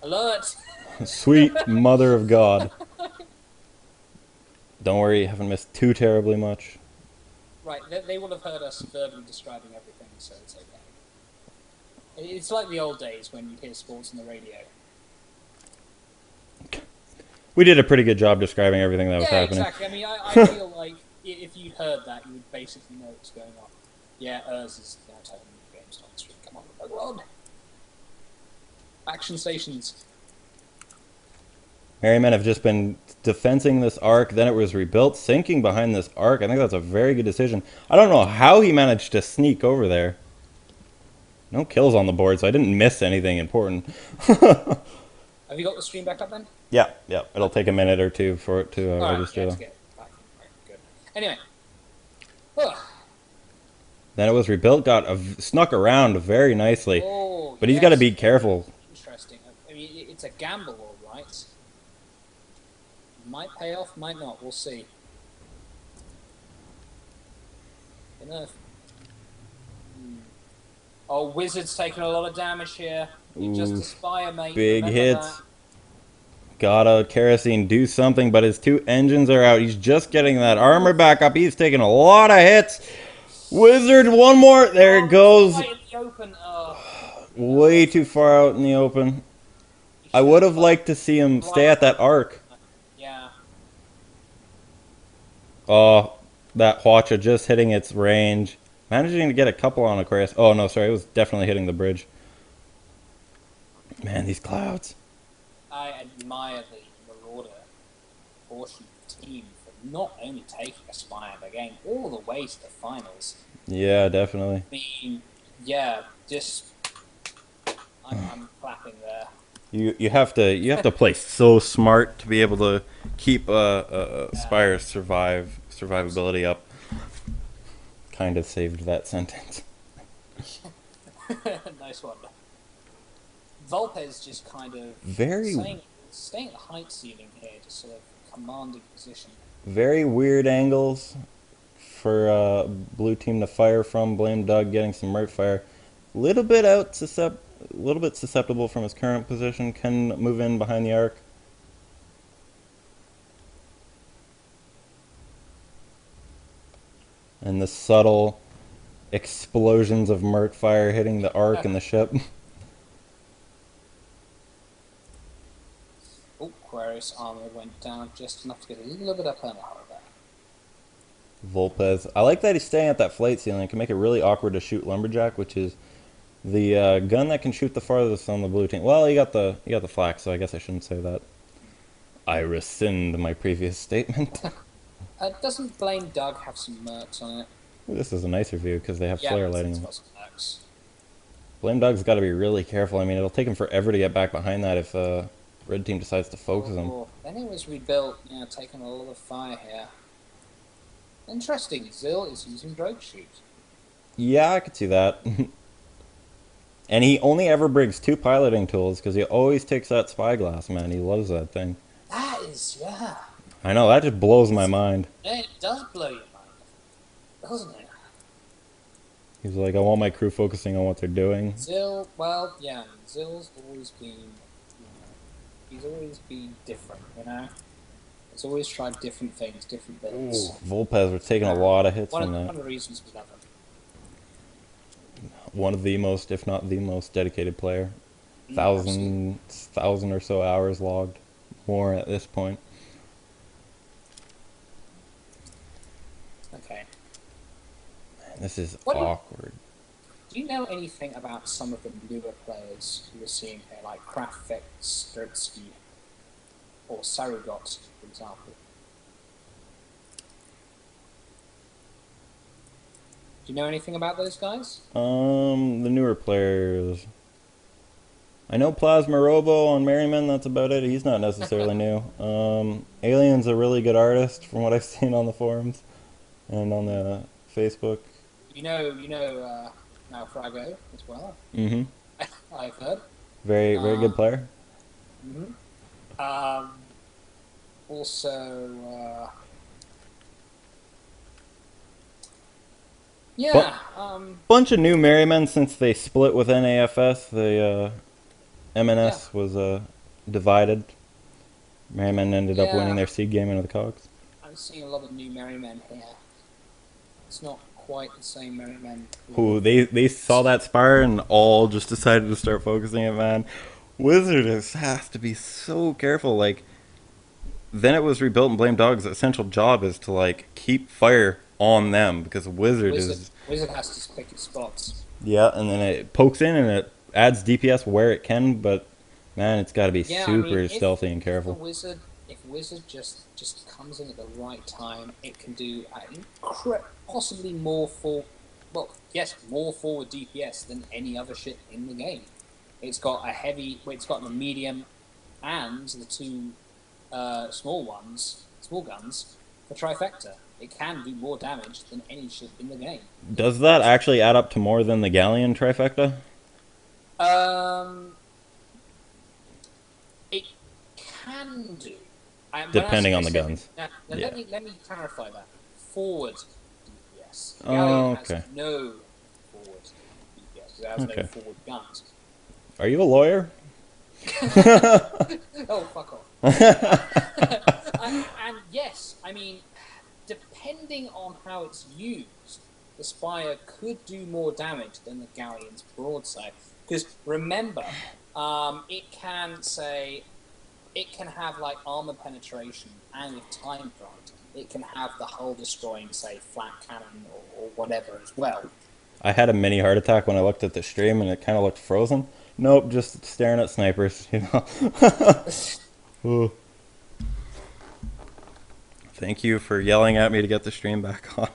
Alert! Sweet mother of God. Don't worry, you haven't missed too terribly much. Right, they will have heard us verbally describing everything, so it's okay. It's like the old days when you'd hear sports on the radio. We did a pretty good job describing everything that was Yeah, happening. exactly. I mean, I feel like if you'd heard that, you would basically know what's going on. Yeah, Urs is now telling me the game's not stream. Come on, go on. Action stations. Merrymen have just been defending this arc, then it was rebuilt, sinking behind this arc. I think that's a very good decision. I don't know how he managed to sneak over there. No kills on the board, so I didn't miss anything important. Have you got the stream back up then? Yeah, yeah. It'll take a minute or two for it to All right, yeah, register, to though. get back. Right, good. Anyway, ugh. Then it was rebuilt, snuck around very nicely. Oh But he's got to yes, be careful. interesting. I mean, it's a gamble, all right. Might pay off, might not. We'll see. Enough. Oh, Wizard's taking a lot of damage here. You just Ooh, aspire, mate. big Remember hits. that. Gotta kerosene do something, but his two engines are out. He's just getting that armor back up. He's taking a lot of hits. Wizard, one more. There it goes. Right in the open. Way too far out in the open. I would have liked to see him stay at that arc. Yeah. Oh, that Hwacha just hitting its range. Managing to get a couple on Aquarius. Oh, no, sorry. It was definitely hitting the bridge. Man, these clouds. I admire the Marauder portion of the team for not only taking Aspire, but getting all the way to the finals. Yeah, definitely. I mean, yeah, just I'm clapping there. You have to play so smart to be able to keep Spire's survivability up. Kind of saved that sentence. Nice one. Volpez just kind of Very staying at the height ceiling here, just sort of commanding position. very weird angles for blue team to fire from. Blame Doug getting some Mert fire. Little bit susceptible from his current position. Can move in behind the arc. And the subtle explosions of Mert fire hitting the arc and the ship. Oh, Aquarius armor went down just enough to get a little bit of perma there. Volpez. I like that he's staying at that flight ceiling. It can make it really awkward to shoot Lumberjack, which is the gun that can shoot the farthest on the blue team. Well, you got the flak, so I guess I shouldn't say that. I rescind my previous statement. Doesn't Blame Doug have some mercs on it? This is a nicer view because they have Yeah, flare it's lighting. got some mercs. Blame Dog's got to be really careful. I mean, it'll take him forever to get back behind that if red team decides to focus him. Then it was rebuilt, taking a lot of fire here. Interesting, Zil is using drogue shoot. Yeah, I could see that. And he only ever brings two piloting tools because he always takes that spyglass, man. He loves that thing. That is, yeah. I know, that just blows my mind. It does blow your mind, doesn't it? He's like, I want my crew focusing on what they're doing. Zil, well, yeah, Zil's always been, he's always been different, He's always tried different things, different builds. Volpez was taking a lot of hits on One that. of the reasons we love him. One of the most, if not the most, dedicated player. Absolutely. Thousand or so hours logged. More at this point. Okay. This is What awkward. do you know anything about some of the newer players who we're seeing here, like Kraftvek, Strutsky, or Sarugot, for example? Do you know anything about those guys? The newer players. I know Plasma Robo on Merryman, that's about it. He's not necessarily new. Alien's a really good artist from what I've seen on the forums and on the Facebook. Naufrago as well. Mm-hmm. I've heard. Very good player. Mm-hmm. Um, also, But yeah. bunch of new Merrymen since they split with NAFS. They Yeah, MNS was divided. Merriman ended up winning yeah. their seed game into the Cogs. I'm seeing a lot of new Merrymen here. It's not quite the same Merrymen. Who they saw that Spire and all just decided to start focusing it, man. Wizard has to be so careful. Like, then it was rebuilt and Blame Dog's essential job is to like keep fire on them because Wizard is Wizard has to pick his spots. yeah, and then it pokes in and it adds DPS where it can, but man, it's got to be Yeah, I mean, super stealthy and if the careful. Wizard if Wizard just comes in at the right time, it can do possibly more more forward DPS than any other ship in the game. It's got it's got the medium and the two small guns for trifecta. It can do more damage than any ship in the game. Does that actually add up to more than the Galleon trifecta? Um, it can do. Depending on the guns. Now Yeah. let me clarify that. Forward DPS. Oh, Galleon has okay. no forward DPS. It has no Okay. forward guns. Are you a lawyer? Oh, fuck off. And yes, I mean, depending on how it's used, the Spire could do more damage than the Galleon's broadside. Because remember, it can have like armor penetration, and with time front, it can have the hull destroying, say, flat cannon or whatever as well. I had a mini heart attack when I looked at the stream and it kind of looked frozen. Nope, just staring at snipers, you know. Ooh. Thank you for yelling at me to get the stream back on.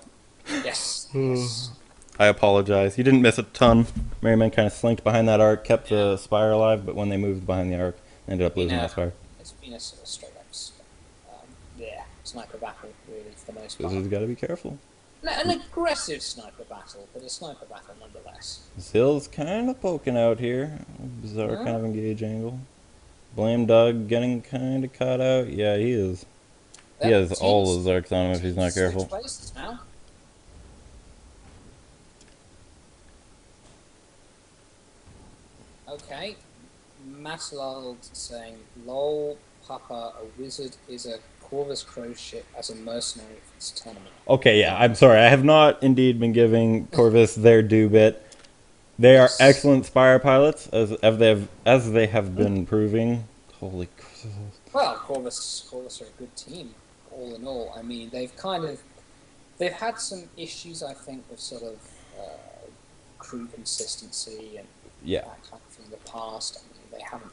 Yes. Yes. I apologize. You didn't miss a ton. Merriman kind of slinked behind that arc, kept the Spire alive, but when they moved behind the arc, ended up losing that Spire. It's been a sort of straight up sniper battle, really, for the most part. Wizard's got to be careful. An aggressive sniper battle, but a sniper battle nonetheless. Zill's kind of poking out here. Bizarre kind of engage angle. Blame Doug getting kind of caught out. Yeah, he is. He has all those arcs on him if he's not careful. Now. Okay. Maslald saying, lol, Papa, a wizard is a Corvus Crow ship as a mercenary for this tournament. Okay, yeah, I'm sorry. I have not indeed been giving Corvus their due bit. They are excellent Spire pilots, as they have been proving. Holy crap. Well, Corvus are a good team, all in all. I mean, they've had some issues, I think, with sort of crew consistency and that kind of thing in the past. I mean, they haven't.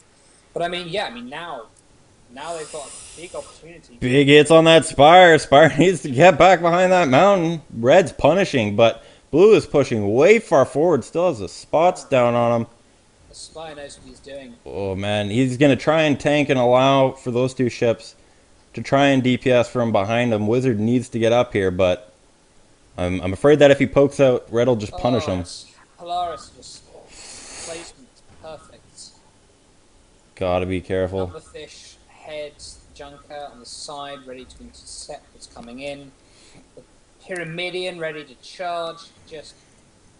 But I mean, yeah, I mean, now they've got a big opportunity. Big hits on that Spire. Spire needs to get back behind that mountain. Red's punishing, but Blue is pushing way far forward. Still has the spots down on him. The Spire knows what he's doing. Oh, man. He's going to try and tank and allow for those two ships to try and DPS from behind him. Wizard needs to get up here, but I'm afraid that if he pokes out, Red will just punish him. Polaris just placement perfect. Gotta be careful. Fish, head, junker on the side, ready to intercept what's coming in. The Pyramidion ready to charge, just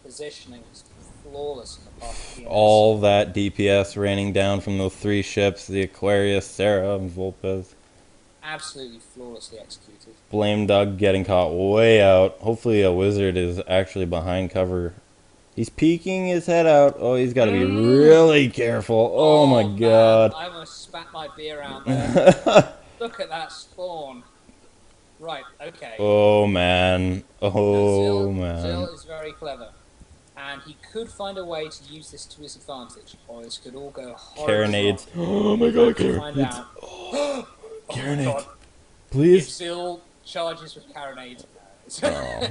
positioning is flawless in the past. All that DPS raining down from those three ships, the Aquarius, Sarah, and Volpez. Absolutely flawlessly executed. Blame Doug getting caught way out. Hopefully a Wizard is actually behind cover. He's peeking his head out. Oh, he's got to be really careful. Oh my god. I almost spat my beer out there. Look at that spawn. Right, okay. Oh man. Oh man. Zill is very clever. And he could find a way to use this to his advantage, or this could all go horribly Carronades. wrong. Oh my god, Carronades. Oh, Carronades. If Please. Zill charges with Carronades,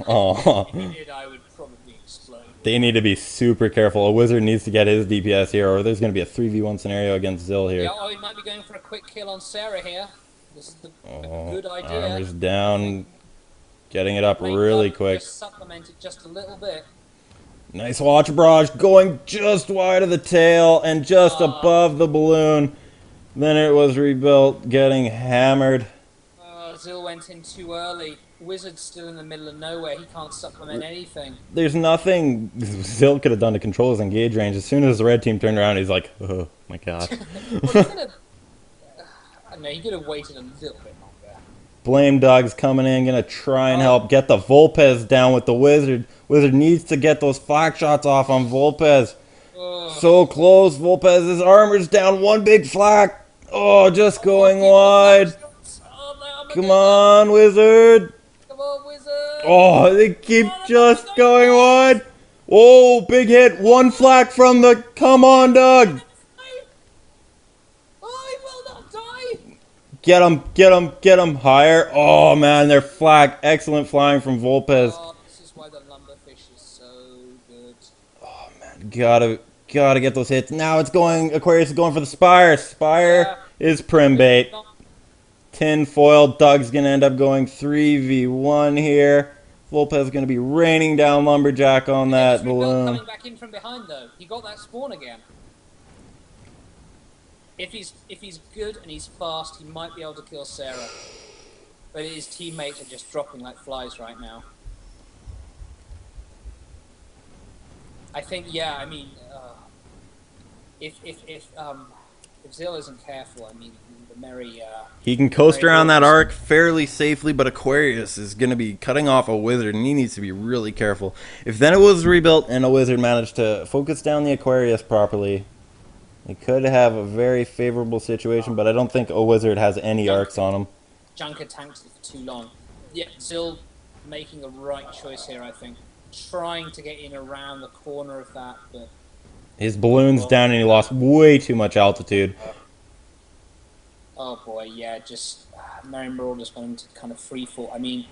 Oh. I would probably explode. They need to be super careful. A Wizard needs to get his DPS here, or there's going to be a 3v1 scenario against Zill here. Yeah, he might be going for a quick kill on Sarah here. This is a good idea. Armor's down. Getting it up really quick. Just supplement it just a little bit. Nice watch barrage going just wide of the tail and just above the balloon. Then it was rebuilt, getting hammered. Zill went in too early. Wizard's still in the middle of nowhere. He can't supplement anything. There's nothing Zill could have done to control his engage range. As soon as the red team turned around, he's like, oh my god. Well, he could have. I don't know. He could have waited a little bit longer. Blame Dog's coming in, gonna try and help get the Volpez down with the Wizard. Wizard needs to get those flak shots off on Volpez. So close, Volpez's armor's down, one big flak. Oh, just going wide. Come on, Wizard. Come on, Wizard. Oh, they keep just going wide. Oh, big hit. One flak from the... Come on, Doug. I will not die. Get him, get him, get him. Higher. Oh, man, they're flak. Excellent flying from Volpez. Oh, this is why the lumberfish is so good. Oh, man, gotta get those hits. Now it's going... Aquarius is going for the Spire. Spire is Primbait. Tin foil. Doug's gonna end up going 3v1 here. Volpez is gonna be raining down Lumberjack on that balloon. Coming back in from behind though. He got that spawn again. If he's good and he's fast, he might be able to kill Sarah. But his teammates are just dropping like flies right now. I think I mean, if Zill isn't careful, I mean, the Merry... he can coast around that arc fairly safely, but Aquarius is going to be cutting off a Wizard, and he needs to be really careful. If then it was rebuilt and a Wizard managed to focus down the Aquarius properly, it could have a very favorable situation, but I don't think a Wizard has any arcs on him. Junker tanked it for too long. Yeah, Zill making a right choice here, I think. Trying to get in around the corner of that, but... His balloon's down and he lost way too much altitude. Oh boy, yeah, just Marauders going to kind of free fall. I mean,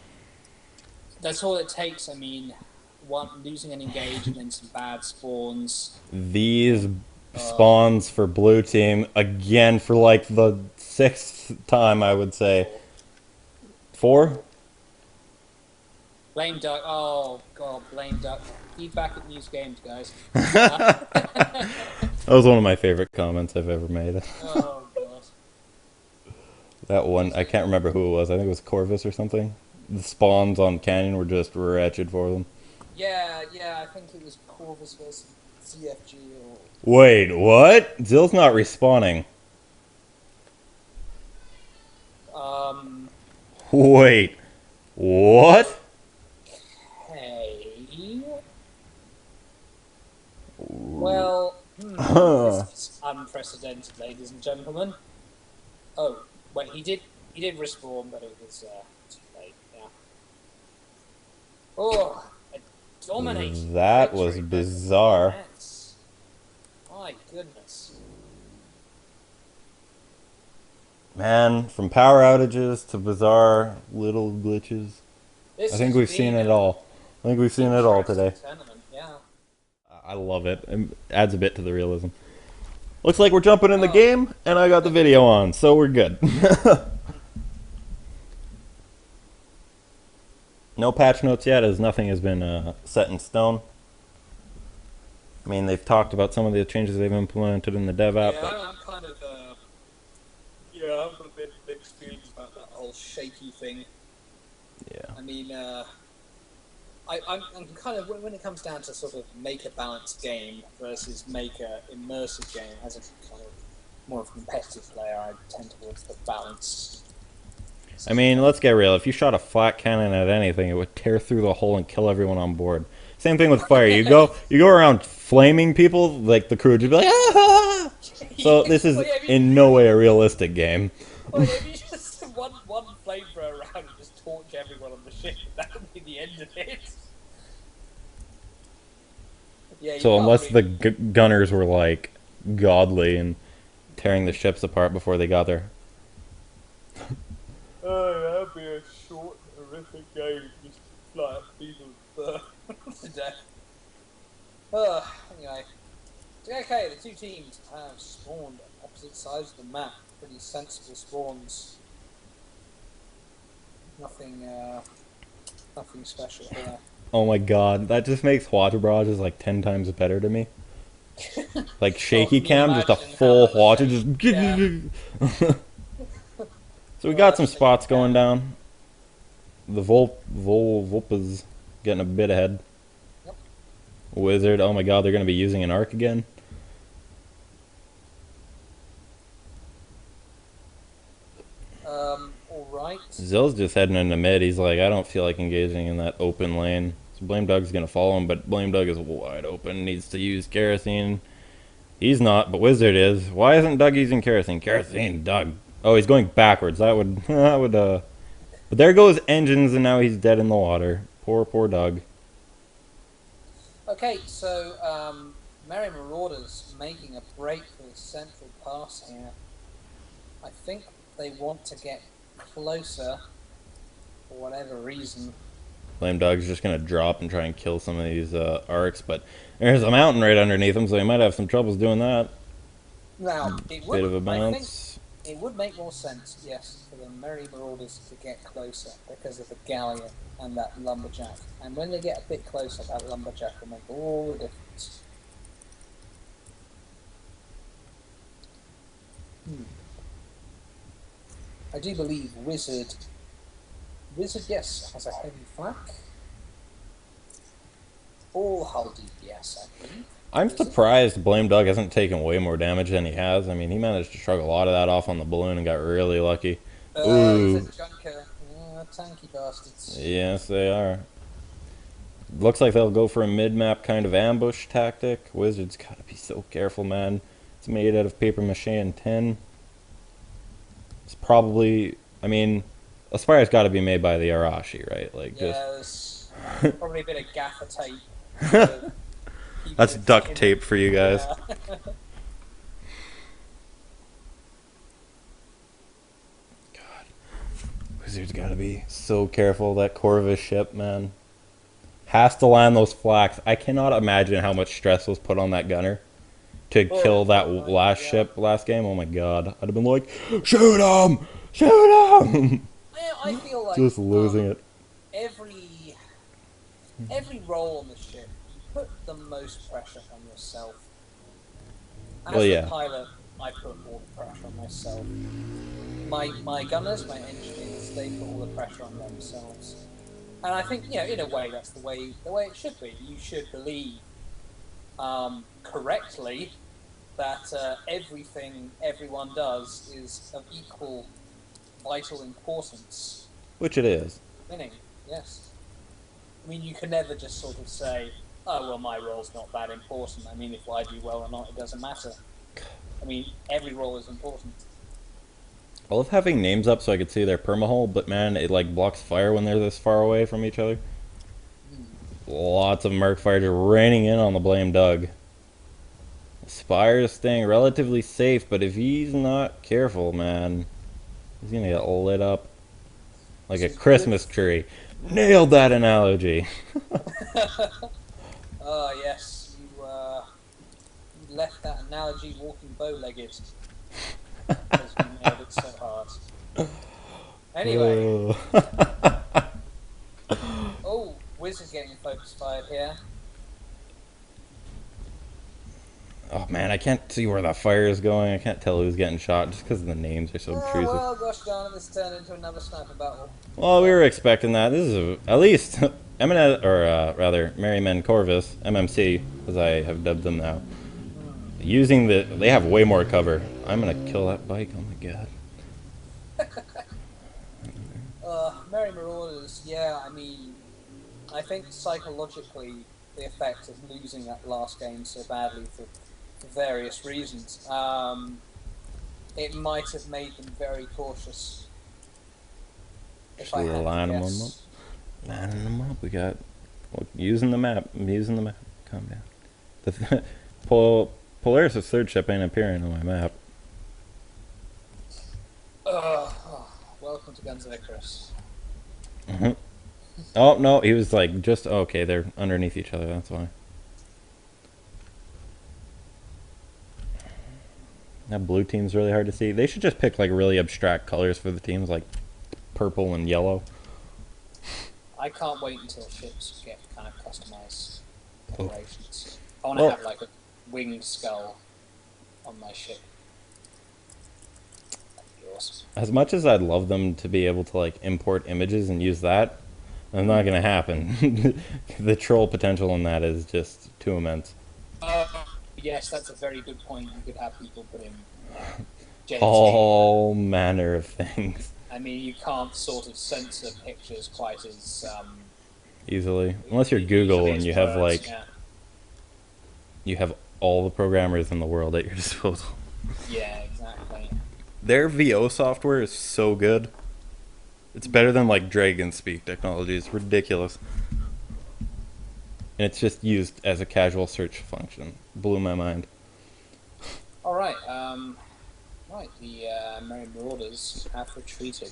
that's all it takes. I mean, losing an engage and then some bad spawns. These spawns for blue team, again for like the 6th time, I would say. 4? Blame Duck. Oh god, blame Duck. Feedback at News Games, guys. That was one of my favorite comments I've ever made. Oh god. That one, I can't remember who it was. I think it was Corvus or something. The spawns on Canyon were just wretched for them. Yeah, I think it was Corvus versus CFG or... Wait, what? Zill's not respawning. Wait, what? Hey. Well, this is unprecedented, ladies and gentlemen. Oh, wait, he did respawn, but it was too late. Yeah. Oh, a dominating. That was bizarre. My goodness. Man, from power outages to bizarre little glitches. I think we've seen it all. I think we've seen it all today. Yeah. I love it. It adds a bit to the realism. Looks like we're jumping in the game, and I got the video on, so we're good. No patch notes yet, as nothing has been set in stone. I mean, they've talked about some of the changes they've implemented in the dev app. Yeah, I'm kind of, I've got a bit of experience about that whole shaky thing. Yeah. I mean, I'm kind of, when it comes down to sort of make a balanced game versus make a immersive game, as a kind of more of a competitive player, I tend towards the balanced. I mean, let's get real. If you shot a flat cannon at anything, it would tear through the hole and kill everyone on board. Same thing with fire. You go around flaming people, like the crew would just be like, ah! So this is in no way a realistic game. Well, if you just one flamethrower around and just torch everyone on the ship, that would be the end of it. Yeah, so unless the gunners were like godly and tearing the ships apart before they got there. Oh, that'd be a short, horrific game. Just fly people to death. Anyway. Okay, the two teams have spawned on opposite sides of the map. Pretty sensible spawns. Nothing special here. Oh my god, that just makes Hwatterbraj just like 10 times better to me. Like shaky cam, just a full Hwatcher, just... Yeah. So we got some spots going down. the Vulpa's getting a bit ahead. Yep. Wizard, oh my god, they're going to be using an arc again. Alright. Zill's just heading into mid. He's like, I don't feel like engaging in that open lane. So Blame Doug's going to follow him, but Blame Doug is wide open. Needs to use Kerosene. He's not, but Wizard is. Why isn't Doug using Kerosene? Kerosene, Doug. Oh, he's going backwards. That would, But there goes Engines, and now he's dead in the water. Poor Doug. Okay, so, Marauders making a break for the central pass here. I think they want to get closer for whatever reason. Blame Doug's just going to drop and try and kill some of these arcs, but there's a mountain right underneath him, so he might have some troubles doing that. Now, it would, Bit of a I bounce. think it would make more sense, yes, for the Marauders to get closer because of the Galleon and that Lumberjack. And when they get a bit closer, that Lumberjack will make all the difference. I do believe Wizard, yes, has a heavy flak. All hull DPS, I think. I'm surprised Blame Doug hasn't taken way more damage than he has. I mean, he managed to shrug a lot of that off on the balloon and got really lucky. Ooh. Junker. Tanky bastards. Yes, they are. Looks like they'll go for a mid-map kind of ambush tactic. Wizard's got to be so careful, man. It's made out of paper mache and tin. It's probably, I mean, Aspire's got to be made by the Arashi, right? Like, yes, just probably a bit of gaffer tape. That's duct tape for you guys. Yeah. God, Wizard's got to be so careful. That Corvus ship, man, has to land those flaks. I cannot imagine how much stress was put on that gunner to kill that last ship last game. Oh my god, I'd have been like, shoot him, shoot him. I feel like just losing it. Every role on the ship, you put the most pressure on yourself. As Well, the pilot, I put all the pressure on myself. My gunners, my engineers, they put all the pressure on themselves. And I think, in a way, that's the way it should be. You should believe, correctly, that everything everyone does is of equal vital importance. Which it is. Winning, yes. I mean, you can never just sort of say, oh, well, my role's not that important. I mean, if I do well or not, it doesn't matter. I mean, every role is important. I love having names up so I could see their permahull, but man, it like blocks fire when they're this far away from each other. Lots of Merc fire just raining in on the Blame Doug. Spire's staying relatively safe, but if he's not careful, man, he's gonna get lit up like a Christmas tree. Nailed that analogy. Oh, yes, you left that analogy walking bow-legged. Because you nailed it so hard. Anyway. Oh, Wizard's getting focus fired here. Oh man, I can't see where that fire is going. I can't tell who's getting shot just because the names are so obtrusive. Well, gosh darn it, this turned into another sniper battle. Well, we were expecting that. This is at least Merrymen Corvus, MMC, as I have dubbed them now. Using they have way more cover. I'm gonna kill that bike. Oh my god. Merry Marauders, yeah, I mean, I think psychologically the effect of losing that last game so badly for various reasons, it might have made them very cautious. Should we line them up? Lining them up. We got using the map. I'm using the map. Calm down. The Polaris' third ship ain't appearing on my map. Welcome to Guns of Icarus. Oh no, he was like just okay. They're underneath each other. That's why. That blue team's really hard to see. They should just pick like really abstract colors for the teams, like purple and yellow. I can't wait until ships get kind of customized decorations. I want to have like a winged skull on my ship. That'd be awesome. As much as I'd love them to be able to like import images and use that, that's not gonna happen. The troll potential in that is just too immense. Yes, that's a very good point. You could have people put in JPG. All manner of things I mean, you can't sort of censor pictures quite as easily, unless you're Google easily and as you have words. like Yeah, you have all the programmers in the world at your disposal. yeah, exactly. Their VO software is so good. It's better than like Dragon Speak technology. It's ridiculous. And it's just used as a casual search function. Blew my mind. All right, right. The Marauders have retreated.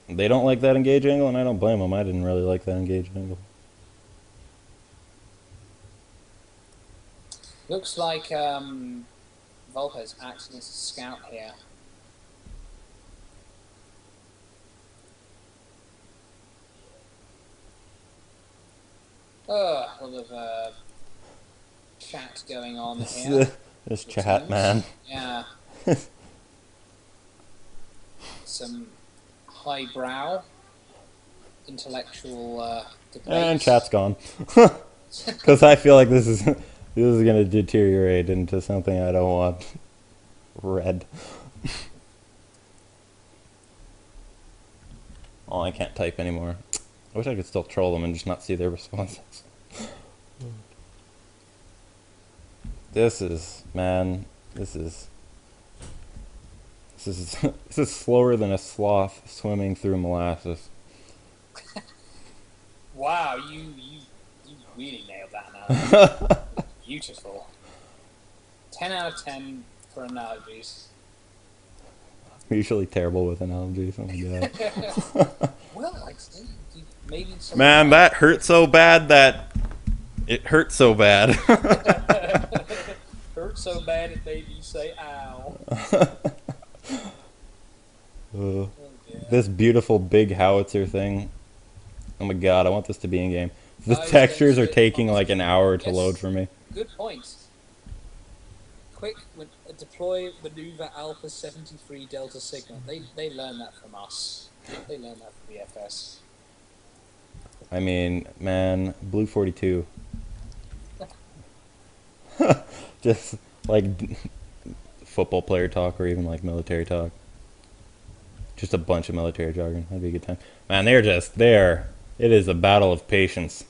They don't like that engage angle, and I don't blame them. I didn't really like that engage angle. Looks like Volpe's acting as a scout here. A lot of chat going on here. This chat, man. Yeah. Some highbrow intellectual debate. And chat's gone. Because I feel like this is gonna deteriorate into something I don't want. Red. Oh, I can't type anymore. I wish I could still troll them and just not see their responses. This is, man, this is this is slower than a sloth swimming through molasses. Wow, you really nailed that now. Beautiful. 10 out of 10 for analogies. I'm usually terrible with analogies. Oh my god. Well, I'd say maybe some. Man, that hurt so bad that it hurt so bad. Hurt so bad it made me say ow. Oh, This beautiful big howitzer thing. Oh my god, I want this to be in game. The I textures are said- taking like an hour to Yes. load for me. Good point. Quick deploy maneuver Alpha 73 Delta Sigma. They learned that from us. They learned that from BFS. I mean, man, Blue 42. Just like football player talk or even like military talk. Just a bunch of military jargon. That'd be a good time. Man, they're just there. It is a battle of patience.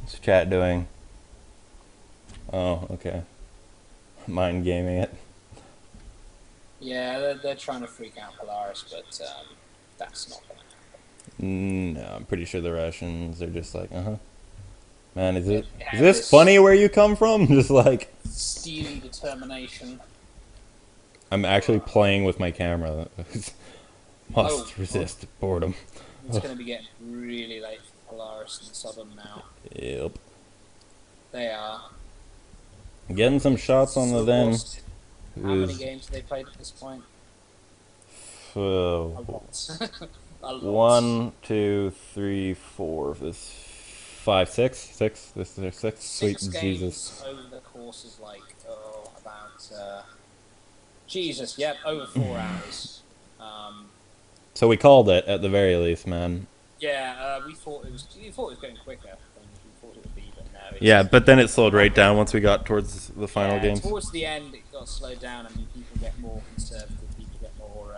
What's chat doing? Oh, okay. Mind gaming it. Yeah, they're trying to freak out Polaris, but that's not going to happen. No, I'm pretty sure the Russians are just like, Man, is Yeah, this funny where you come from? Just like steely determination. I'm actually playing with my camera. Must Oh, resist boredom. It's going to be getting really late for Polaris and Southern now. Yep. They are. Getting some shots on the So then. lost. How many games have they played at this point? A lot. A lot. 1, 2, 3, 4. This 5, 6, 6. This is their 6. Sweet Six games Jesus. over the course of about Jesus, yep, over 4 hours. So we called it at the very least, man. Yeah, we thought it was going quicker than we thought it would be, but no. Yeah, but then it slowed right down once we got towards the final games. Towards the end, it got slowed down. I mean, people get more conservative. People get more,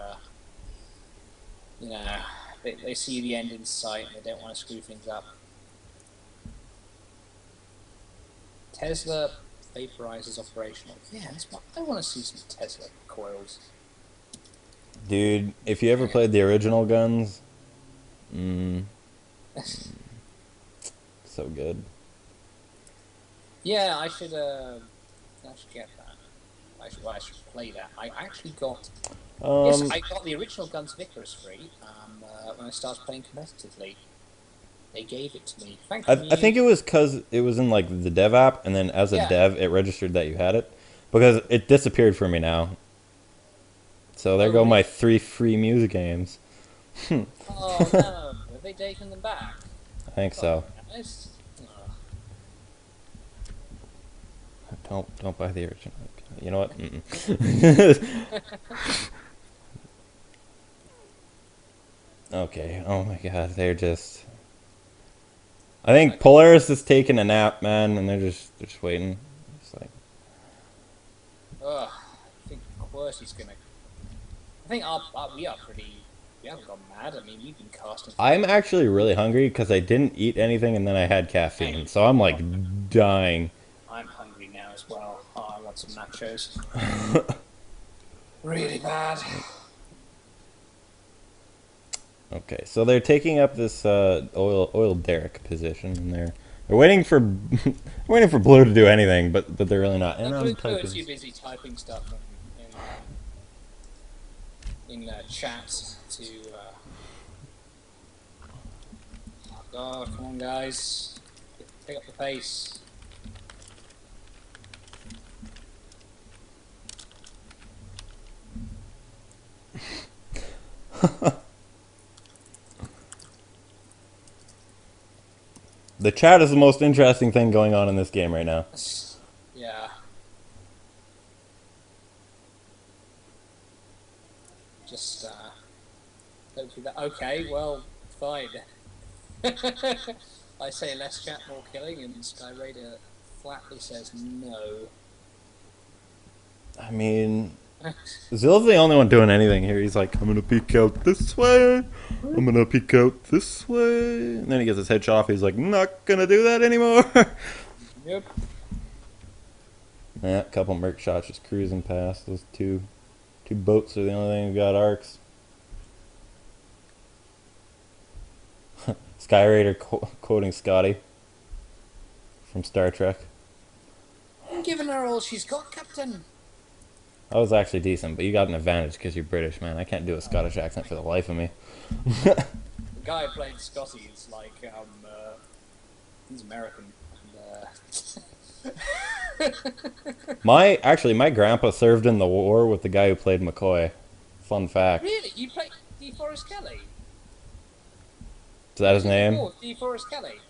they see the end in sight and they don't want to screw things up. Tesla vaporizers operational. Yeah, that's what I want to see. Some Tesla coils. Dude, if you ever played the original guns, so good. Yeah, I should get that. I should play that. I actually got. Yes, I got the original Guns Vickers free when I started playing competitively. They gave it to me. Thank you. I think it was because it was in like the dev app, and then as a dev, it registered that you had it, because it disappeared for me now. So there go my 3 free music games. Oh no! Have they taken them back? I think so. Nice. Don't buy the original. You know what? Okay. Oh my god, they're just. I think Okay. Polaris is taking a nap, man, and they're just waiting. It's like Ugh, I think QWERTY's gonna. I think we are pretty. We haven't gone mad. I mean, we've been casting for I'm actually really hungry because I didn't eat anything and then I had Hey, caffeine, so I'm like dying. I'm hungry now as well. Oh, I want some nachos. Really bad. Okay, so they're taking up this oil derrick position, and they're waiting for waiting for Blue to do anything, but they're really not. And I'm Blue typing. is too busy typing stuff in chat to. Oh God, come on, guys, pick up the pace. The chat is the most interesting thing going on in this game right now. Yeah. Just hopefully that. Okay, well, fine. I say less chat, more killing, and Sky Raider flatly says no. I mean, Zill's the only one doing anything here. He's like, I'm gonna peek out this way. I'm gonna peek out this way. And then he gets his head shot off. He's like, not gonna do that anymore. Yep. Yeah, a couple merc shots just cruising past. Those two boats are the only thing who got arcs. Sky Raider quoting Scotty from Star Trek. I'm giving her all she's got, Captain. That was actually decent, but you got an advantage because you're British, man. I can't do a Scottish accent for the life of me. The guy playing Scotty is like, he's American. My grandpa served in the war with the guy who played McCoy. Fun fact. Really? You played DeForest Kelly? Is that his name? Oh, DeForest Kelly.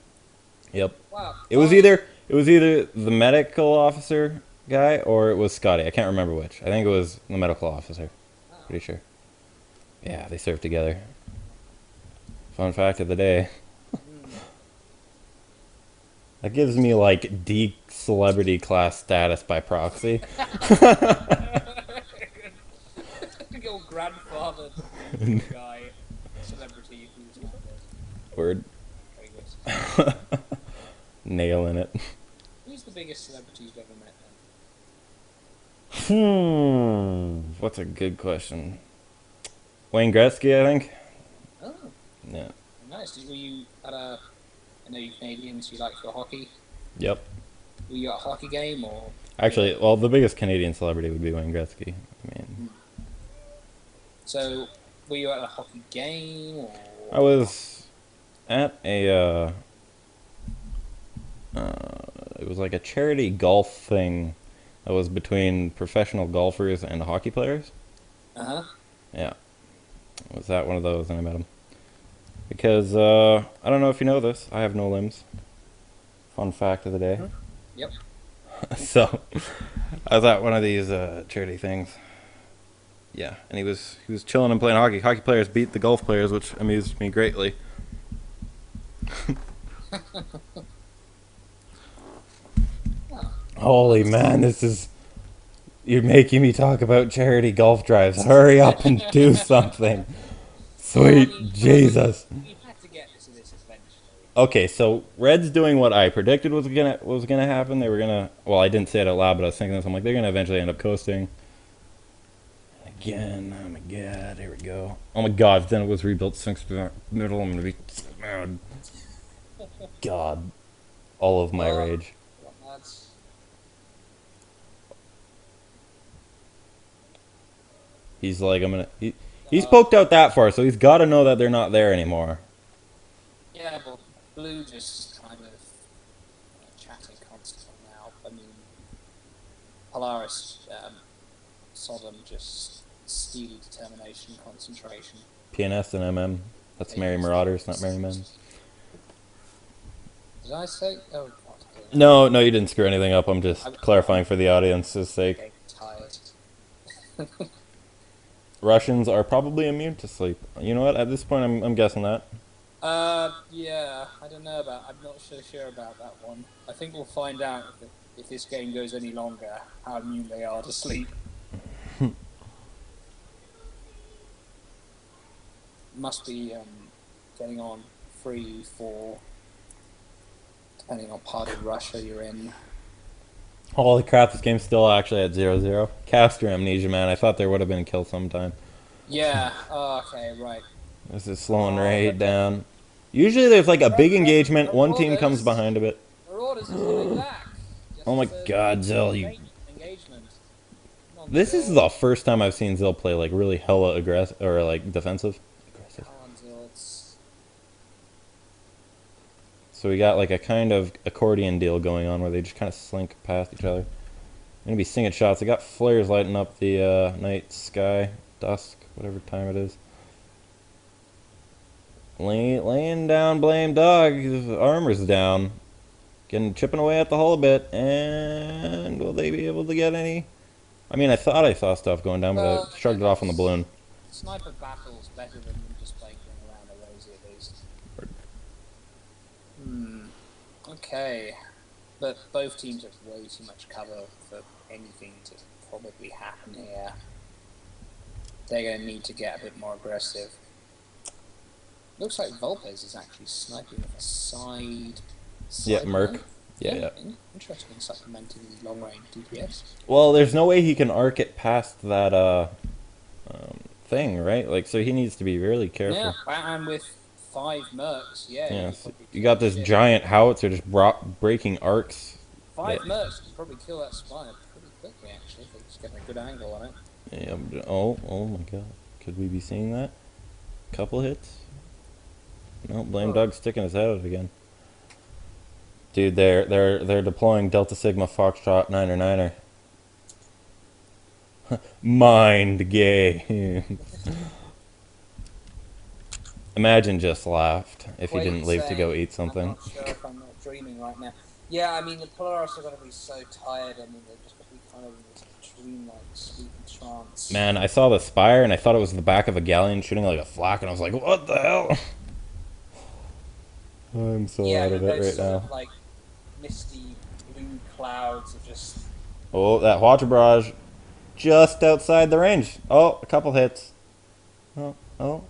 Yep. Wow. It was either the medical officer guy or it was Scotty. I can't remember which. I think it was the medical officer. Oh. Pretty sure. Yeah, they served together. Fun fact of the day. That gives me like D celebrity class status by proxy. Your grandfather guy, celebrity who's not dead. Word. Very good. Nailing it. Who's the biggest celebrity you've ever met What's a good question? Wayne Gretzky, I think. then? Oh, Yeah. nice. Were you at a? I know you Canadians. You like your hockey. Yep. Were you at a hockey game or? Actually, well, the biggest Canadian celebrity would be Wayne Gretzky. I mean, So, were you at a hockey game or? I was at it was like a charity golf thing that was between professional golfers and hockey players. Uh huh. Yeah. I was at one of those and I met him. Because, I don't know if you know this, I have no limbs. Fun fact of the day. Yep. So, I was at one of these charity things. Yeah, and he was chilling and playing hockey. Hockey players beat the golf players, which amused me greatly. Holy man, you're making me talk about charity golf drives. Hurry up and do something. Sweet Jesus. You had to get to this eventually. Okay, so Red's doing what I predicted was gonna happen. They were gonna. Well, I didn't say it out loud, but I was thinking this. I'm like, they're gonna eventually end up coasting. Again, oh my god, here we go. Oh my god, if then it was rebuilt since middle, I'm gonna be so mad. God, all of my rage. That's He's like, he's poked out that far, so he's got to know that they're not there anymore. yeah, but Blue just kind of chatting constantly now. I mean, Polaris, Sodom, just steely determination, concentration. PNS and MM. That's Merry Marauders, not Merry Men. Did I say? Oh God. No, you didn't screw anything up. I'm just clarifying for the audience's sake. I'm tired. Russians are probably immune to sleep. You know what? At this point, I'm guessing that. Yeah, I don't know about. I'm not so sure about that one. I think we'll find out if this game goes any longer how immune they are to sleep. Must be getting on 3, 4, depending on part of Russia you're in. Holy crap! This game's still actually at 0-0. Caster amnesia, man. I thought there would have been a kill sometime. Yeah. Oh, okay. Right. This is slowing Oh, right okay. down. Usually there's like a big engagement. One team comes Marauders. behind a bit. Marauders are coming back. Oh Just my as a god, routine Zell, you... engagement. Come on, This is Zill. the first time I've seen Zill play like really hella aggressive or like defensive. Aggressive. Come on, Zill. It's... So we got like a kind of accordion deal going on where they just kind of slink past each other. Gonna be singing shots. I got flares lighting up the night sky, dusk, whatever time it is. Laying down blame dog. His armor's down. Chipping away at the hull a bit. And will they be able to get any? I mean, I thought I saw stuff going down, but Well, I shrugged it off on the balloon. sniper battle's better than just playing around a rosy at least. Okay. But both teams have way too much cover for anything to probably happen here. They're going to need to get a bit more aggressive. Looks like Volpez is actually sniping with a side. Yeah, Merc. Yeah. Interesting, supplementing the long range DPS. Well, there's no way he can arc it past that thing, right? Like, so he needs to be really careful. Yeah, and with 5 Mercs, Yeah, so you got this giant howitzer just breaking arcs. 5 Mercs can probably kill that Spire pretty quickly, actually, if they just get a good angle on it. Yeah. Oh my god. Could we be seeing that? Couple hits? No, Blame Doug sticking his head out again. Dude, they're deploying Delta Sigma Foxtrot 9er. Mind game. Imagine just laughed if he didn't leave to go eat something. I'm not sure if I'm not dreaming right now. Yeah, I mean, the Polaris are going to be so tired. I mean, they're just going to be kind of in this dreamlike, sleepy trance. Man, I saw the Spire and I thought it was the back of a galleon shooting like a flak, and I was like, what the hell? I'm so out of it right now. Of, like, misty blue clouds of just... Oh, that water barrage just outside the range. Oh, a couple hits. Oh. Oh,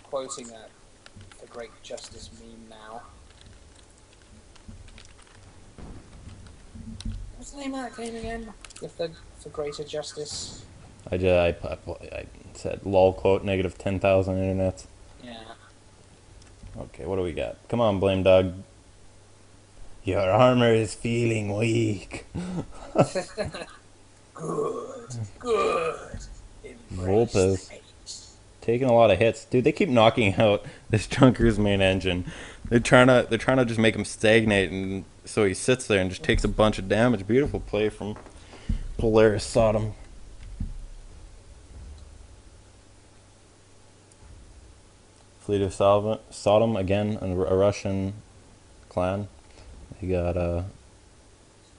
quoting the Great Justice meme now. What's the name of that game again? For Greater Justice? I said lol quote negative 10,000 internets. Yeah. Okay, what do we got? Come on, Blame Dog. Your armor is feeling weak. Good. Volpez taking a lot of hits, dude. They keep knocking out this Junker's main engine. They're trying to just make him stagnate, and so he sits there and just takes a bunch of damage. Beautiful play from Polaris Sodom. Fleet of Sodom again, a Russian clan. They got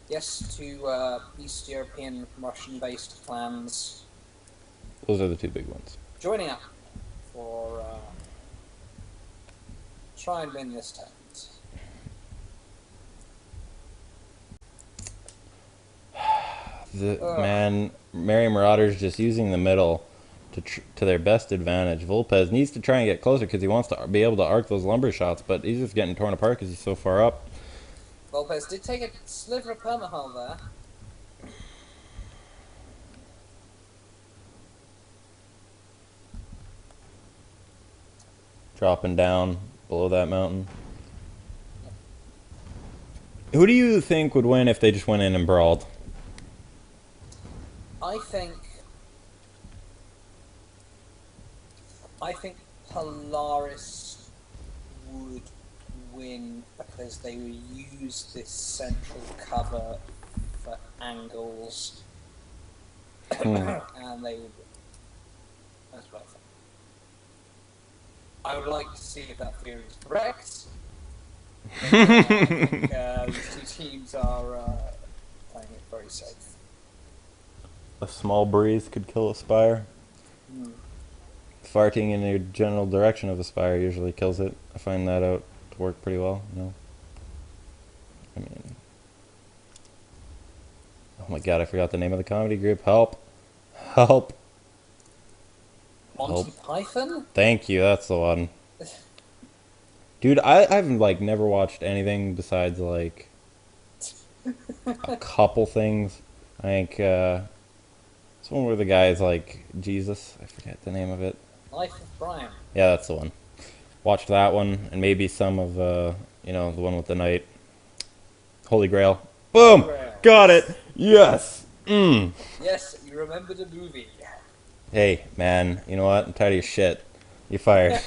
Yes, 2 East European Russian-based clans. Those are the 2 big ones. Joining up for try and win this tournament. Man, Marauders just using the middle to their best advantage. Volpez needs to try and get closer because he wants to be able to arc those lumber shots, but he's just getting torn apart because he's so far up. Volpez did take a sliver of permahull there. Dropping down below that mountain. Who do you think would win if they just went in and brawled? I think Polaris would win because they will use this central cover for angles, and they would. That's what I think. I would like to see if that theory is correct. But I think these two teams are playing it very safe. A small breeze could kill a spire. Mm. Farting in the general direction of a spire usually kills it. I find that out to work pretty well. No, I mean, oh my god, I forgot the name of the comedy group. Help! Help! Monty Python? Thank you. That's the one. Dude, I've like never watched anything besides like a couple things. I think it's one where the guy is like Jesus. I forget the name of it. Life of Brian. Yeah, that's the one. Watched that one and maybe some of you know, the one with the knight. Holy Grail. Boom! Grail. Got it. Yes. Yes, you remember the movie. Hey, man. You know what? I'm tired of your shit. You fired.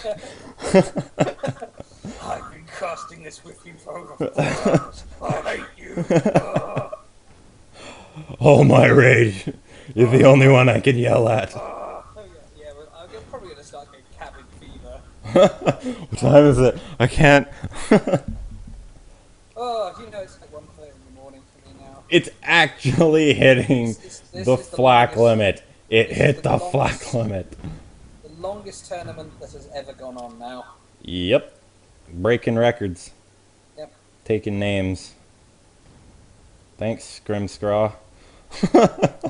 I've been casting this with you for over 4 hours. I hate you. Oh, my rage. You're the only one I can yell at. Oh, yeah, well, I'm probably going to start getting cabin fever. What time is it? I can't. Oh, you know, it's like 1:30 in the morning for me now. It's actually hitting the flak limit. It hit the flak limit. The longest tournament that has ever gone on now. Yep. Breaking records. Yep. Taking names. Thanks, Scrimscraw.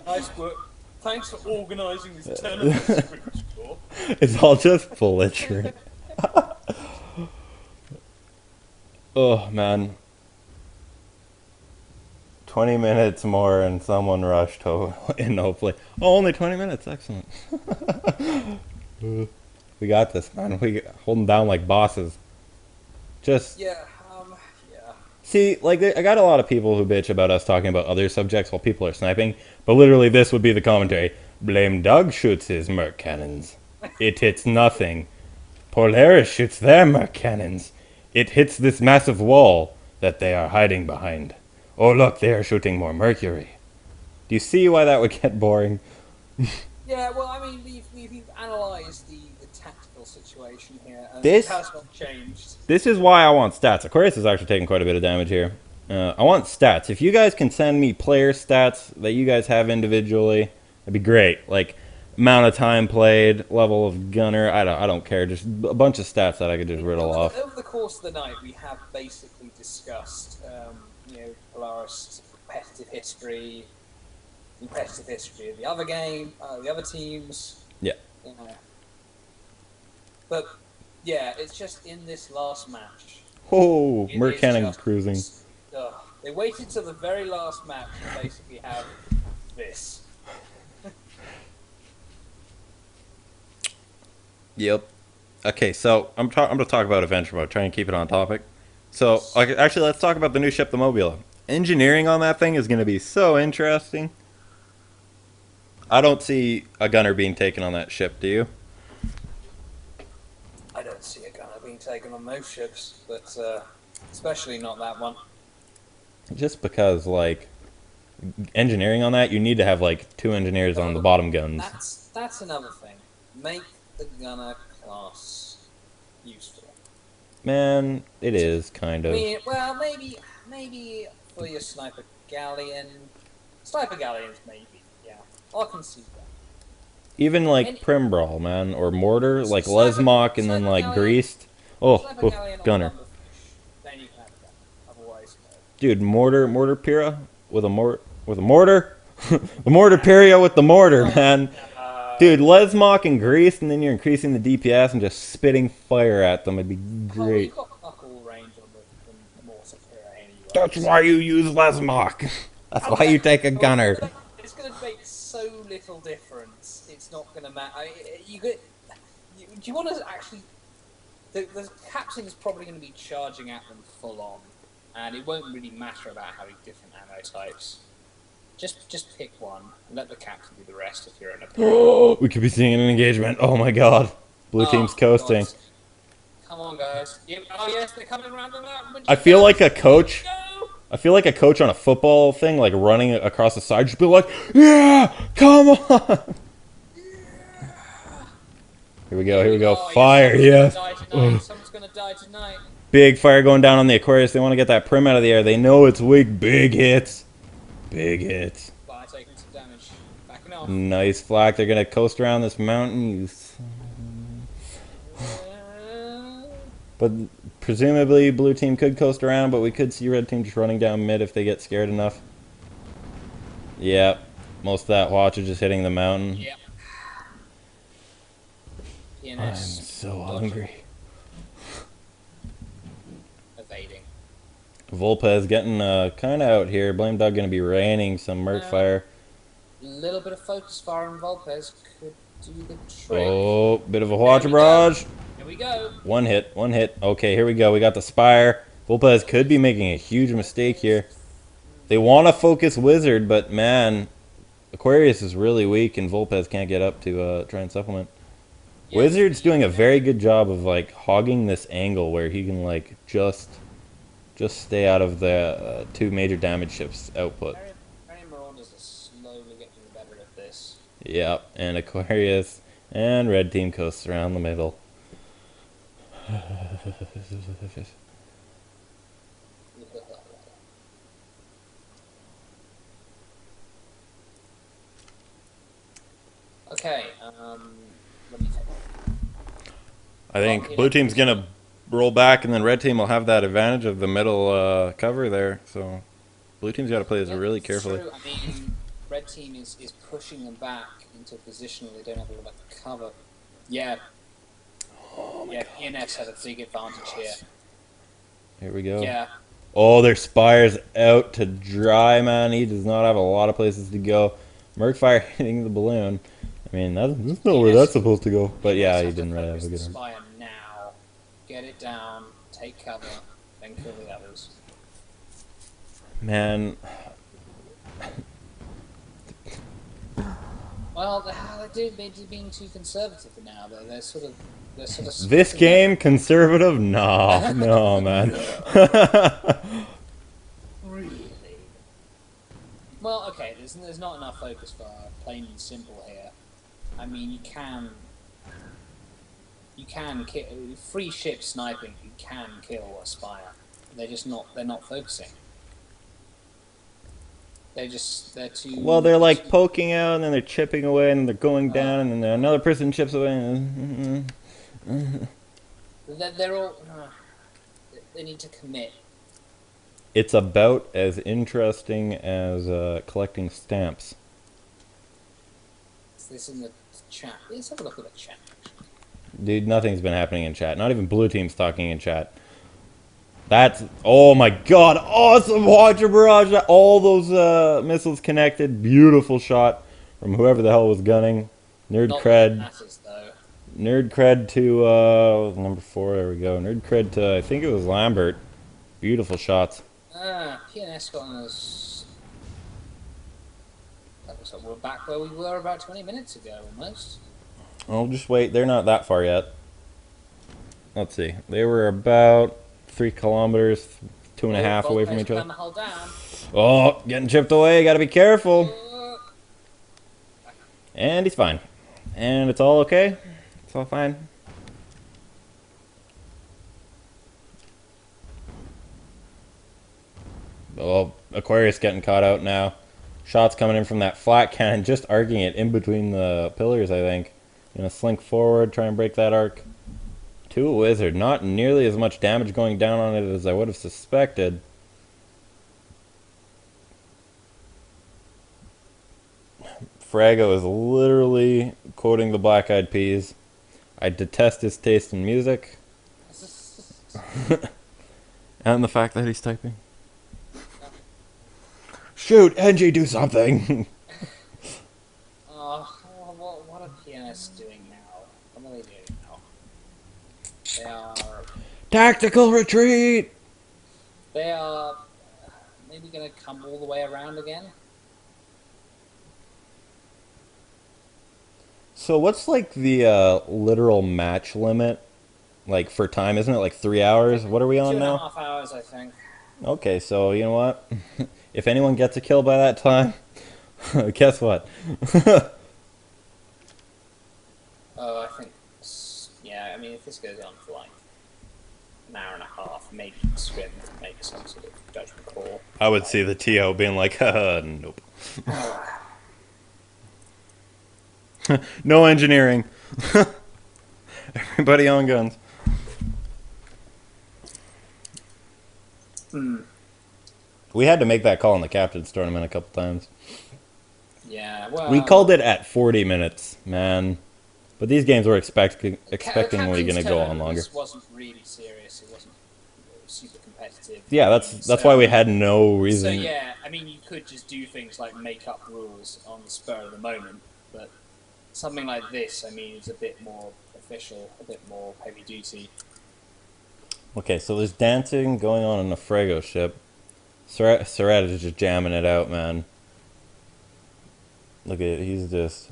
Nice work. Thanks for organising this tournament, Scrimscraw. It's all just bulletry. Oh, man. 20 minutes more and someone rushed in, hopefully. Oh, only 20 minutes. Excellent. We got this, man. We holding down like bosses. Just Yeah. see, like, I got a lot of people who bitch about us talking about other subjects while people are sniping, but literally this would be the commentary. Blame Doug shoots his merc cannons. It hits nothing. Polaris shoots their merc cannons. It hits this massive wall that they are hiding behind. Oh, look, they are shooting more mercury. Do you see why that would get boring? Yeah, well, I mean, we've analysed the tactical situation here, and This- it has not changed. This is why I want stats. Aquarius is actually taking quite a bit of damage here. I want stats. If you guys can send me player stats that you guys have individually, that'd be great. Like, amount of time played, level of gunner, I don't care. Just a bunch of stats that I could just riddle off. Over the course of the night, we have basically discussed, Polaris' competitive history of the other game, the other teams. Yeah. But yeah, it's just in this last match. Oh, it merc is cannon just- cruising. They waited till the very last match to basically have this. Yep. Okay, so I'm going to talk about adventure mode. Try and keep it on topic. So, okay, actually, let's talk about the new ship, the Mobula. Engineering on that thing is going to be so interesting. I don't see a gunner being taken on that ship, do you? I don't see a gunner being taken on most ships, but especially not that one. Just because, like, engineering on that, you need to have, like, 2 engineers on the bottom guns. That's another thing. Make the gunner class useful. Man, it is, kind I of. mean, well, maybe for your sniper galleons, maybe. Yeah, I can see that. Even, like, Primbrawl, man, or Mortar, like Lesmok and then, like, Greased. Oh, Sniper galleon or gunner. Lumbrefish, then you can have a gunner. Otherwise, no. Dude, mortar Pira with a mortar, the mortar Pira with the mortar, man. Dude, Lesmok and Grease, and then you're increasing the DPS and just spitting fire at them. It'd be Well, great. you've got fuck all range on the mortar Pira anyway. That's why you use Lesmok. That's why you take a gunner. It's going to make so little difference. It's not going to matter. Do you want to actually? The captain is probably going to be charging at them full on, and it won't really matter about having different ammo types. Just pick one and let the captain do the rest if you're in a. Oh, we could be seeing an engagement. Oh my god. Blue team's coasting. God. Come on, guys. Oh yes, they're coming around the mountain. I feel like a coach. I feel like a coach on a football thing, like running across the side, just be like, "Yeah, come on!" Here we go. Oh, Fire, yes. Someone's gonna die tonight. Big fire going down on the Aquarius. They want to get that Prim out of the air. They know it's weak. Big hits. Big hits. Fire taking some damage. Backing off. Nice flak. They're going to coast around this mountain. But presumably blue team could coast around, but we could see red team just running down mid if they get scared enough. Yep. Most of that watch is just hitting the mountain. Yep. I'm so hungry. Evading. Volpez getting kind of out here. Blame Doug going to be raining some Merc fire. A little bit of focus fire on Volpez could do the trick. Oh, bit of a watch barrage. Here we go. One hit, one hit. Okay, here we go. We got the Spire. Volpez could be making a huge mistake here. They want to focus Wizard, but man, Aquarius is really weak and Volpez can't get up to try and supplement. Yeah, Wizard's doing a very good job of like hogging this angle where he can like just stay out of the 2 major damage ships output. Marauders are slowly getting better at this. Yep, and Aquarius and red team coasts around the middle. Okay, what do you think? I think blue team's gonna roll back, and then red team will have that advantage of the middle cover there. So blue team's got to play this really carefully. True. I mean, red team is pushing them back into a position where they don't have a lot of cover. Yeah. Oh yeah, ENF's had a big advantage here. Here we go. Yeah. Oh, their Spire's out to dry, man. He does not have a lot of places to go. Mercfire hitting the balloon. I mean, that's not where that's supposed to go. But yeah, he didn't really have a good one. Spire now. Get it down, take cover, then kill the others. Man. Well, they're being too conservative now. They're sort of this game conservative? No, no, man. Really? Well, okay. There's not enough focus for plain and simple here. I mean, you can kill free ship sniping. You can kill a Spire. They're just not. They're not focusing. They're too. Well, they're like poking out, and then they're chipping away, and then they're going down, and then another person chips away. They're all. They need to commit. It's about as interesting as collecting stamps. Is this in the chat? Let's have a look at the chat. Dude, nothing's been happening in chat. Not even blue team's talking in chat. That's, oh my god, awesome Watcher Barrage. All those missiles connected. Beautiful shot from whoever the hell was gunning. Nerd Not cred. Matters, though. Nerd cred to number 4. There we go. Nerd cred to, I think it was Lambert. Beautiful shots. PNS got on us. That looks like we're back where we were about 20 minutes ago, almost. Oh, just wait. They're not that far yet. Let's see. They were about 3 kilometers, 2.5 away from each other. Oh, getting chipped away. Got to be careful. And he's fine. And it's all okay. It's all fine. Oh, Aquarius getting caught out now. Shots coming in from that flat cannon, just arcing it in between the pillars, I think. Gonna slink forward, try and break that arc. To a Wizard. Not nearly as much damage going down on it as I would have suspected. Frago is literally quoting the Black Eyed Peas. I detest his taste in music. And the fact that he's typing. Shoot, Angie, do something! What are PNS doing now? What are they doing now? They are... Tactical retreat! They are maybe going to come all the way around again. So what's like the literal match limit? Like for time, isn't it like 3 hours? What are we on now? 2.5 hours, I think. Okay, so you know what? If anyone gets a kill by that time, guess what? Oh, I think... Yeah, I mean, if this goes on for like an hour and a half, maybe scrim to make some sort of judgment call. I would see the TO being like, nope. No engineering. Everybody on guns. We had to make that call in the captain's tournament a couple times. Yeah, well, We called it at 40 minutes, man. But these games were expectingly going to go on longer. Wasn't really serious. It wasn't super competitive. Yeah, that's why we had no reason. So yeah, I mean, you could just do things like make up rules on the spur of the moment, but something like this, I mean, is a bit more official, a bit more heavy duty. Okay, so there's dancing going on the Frago ship. Surratt is just jamming it out, man. Look at it, he's just...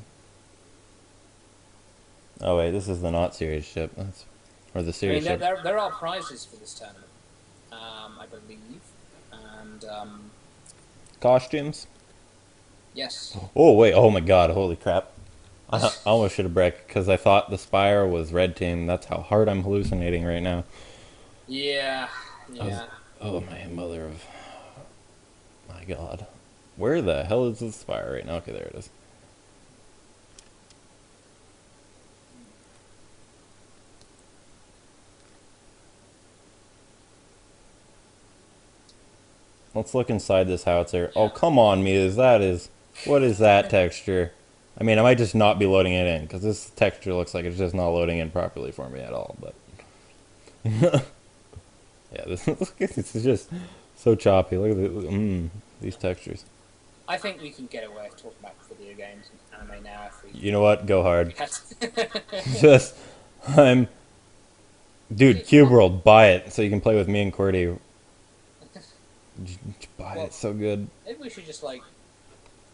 Oh wait, this is the not serious ship. Or the serious ship. There are prizes for this tournament, I believe, and costumes. Yes. Oh wait! Oh my God! Holy crap! I almost should have braked because I thought the Spire was red team. That's how hard I'm hallucinating right now. Yeah. Oh my mother of... My God! Where the hell is the Spire right now? Okay, there it is. Let's look inside this howitzer. Oh, come on, Miz. What is that texture? I mean, I might just not be loading it in, because this texture looks like it's just not loading in properly for me at all, but... yeah, this is just so choppy. Look at these textures. I think we can get away with talking about video games and anime now if we... You know what? Go hard. Dude, Cube World, buy it, so you can play with me and Cordy. Buy it, it's so good. Maybe we should just, like,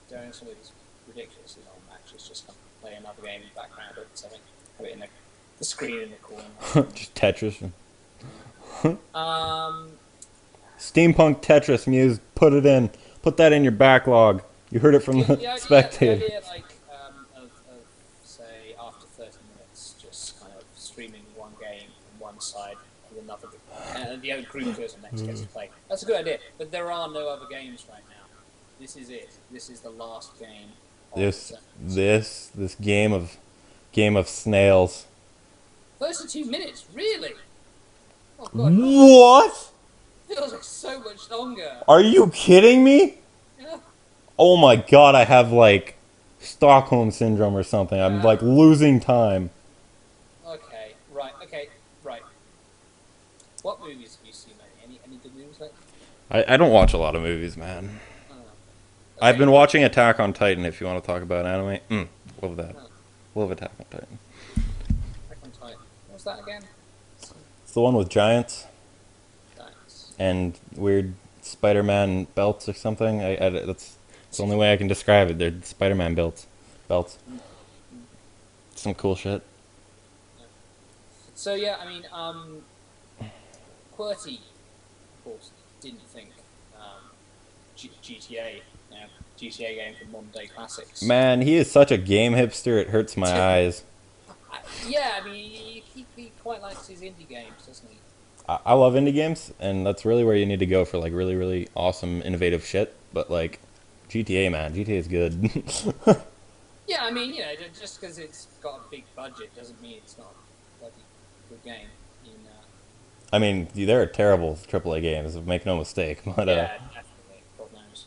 during some of these ridiculously long matches, just play another game in the background or something. Have it in the screen in the corner. Just Tetris. Steampunk Tetris, Muse. Put it in. Put that in your backlog. You heard it from the spectator. The idea, like, of, say, after 30 minutes, just kind of streaming one game on one side and another, and the other group goes and next gets to play. That's a good idea, but there are no other games right now. This is it. This is the last game. This game of snails. 32 minutes, really? Oh God! What? Feels like so much longer. Are you kidding me? Yeah. Oh my God! I have like Stockholm syndrome or something. I'm like losing time. Okay. Right. What movies have you seen lately? Any good movies lately? I don't watch a lot of movies, man. Okay. I've been watching Attack on Titan. If you want to talk about anime, love that. Love Attack on Titan. Attack on Titan. What was that again? It's the one with giants. Giants. And weird Spider-Man belts or something. That's the only way I can describe it. They're Spider-Man belts. Some cool shit. Yeah. So yeah, I mean, QWERTY, of course, didn't think GTA game for modern day classics. Man, he is such a game hipster. It hurts my eyes. Yeah, I mean, he quite likes his indie games, doesn't he? I love indie games, and that's really where you need to go for like really, really awesome, innovative shit. But like, GTA, man, GTA is good. Yeah, I mean, just because it's got a big budget doesn't mean it's not a bloody good game. I mean, there are terrible AAA games, make no mistake. But yeah, definitely, God knows.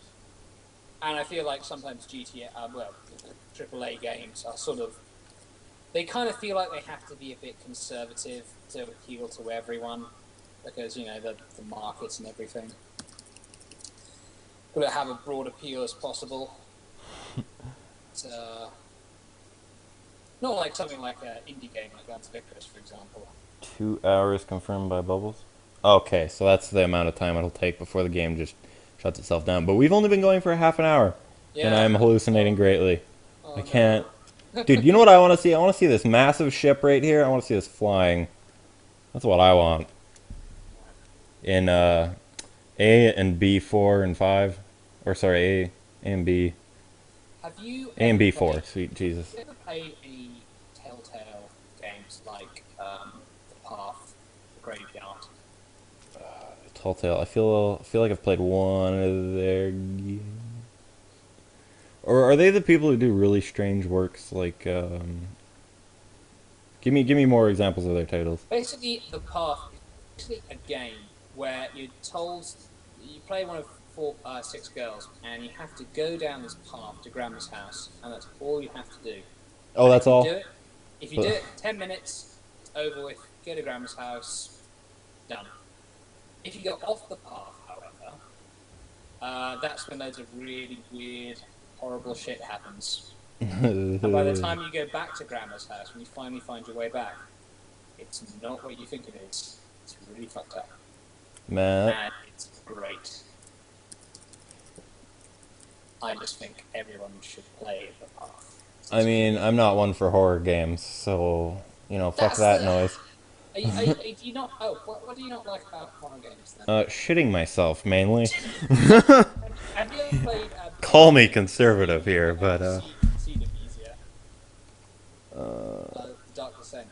And I feel like sometimes AAA games are sort of, they kind of feel like they have to be a bit conservative to appeal to everyone, because, the markets and everything. Got to have a broad appeal as possible. Not like something like an indie game like Guns of Icarus, for example. 2 hours confirmed by Bubbles. Okay, so that's the amount of time it'll take before the game just shuts itself down. But we've only been going for half an hour, and I'm hallucinating greatly. I can't... No. Dude, you know what I want to see? I want to see this massive ship right here. I want to see this flying. That's what I want. In A and B 4 and 5. Or sorry, A and B. Have you A and B 4, sweet Jesus. Have you ever played any Telltale games like The Path, The Graveyard? Tall Tale. I feel like I've played one of their games. Or are they the people who do really strange works? Like, give me more examples of their titles. Basically, the path is basically a game where you're told you play one of six girls, and you have to go down this path to Grandma's house, and that's all you have to do. Oh, And that's all. if you do it, 10 minutes, it's over with. Go to Grandma's house, done. If you go off the path, however, that's when loads of really weird, horrible shit happens. And by the time you go back to Grandma's house, when you finally find your way back, it's not what you think it is. It's really fucked up. Man, And it's great. I just think everyone should play the path. I mean, I'm not one for horror games, so fuck That's that the. noise. Do you not? Oh, what do you not like about horror games then? Shitting myself mainly. Have you ever played? Call me conservative here, but Seed of Easier, The Dark Descent.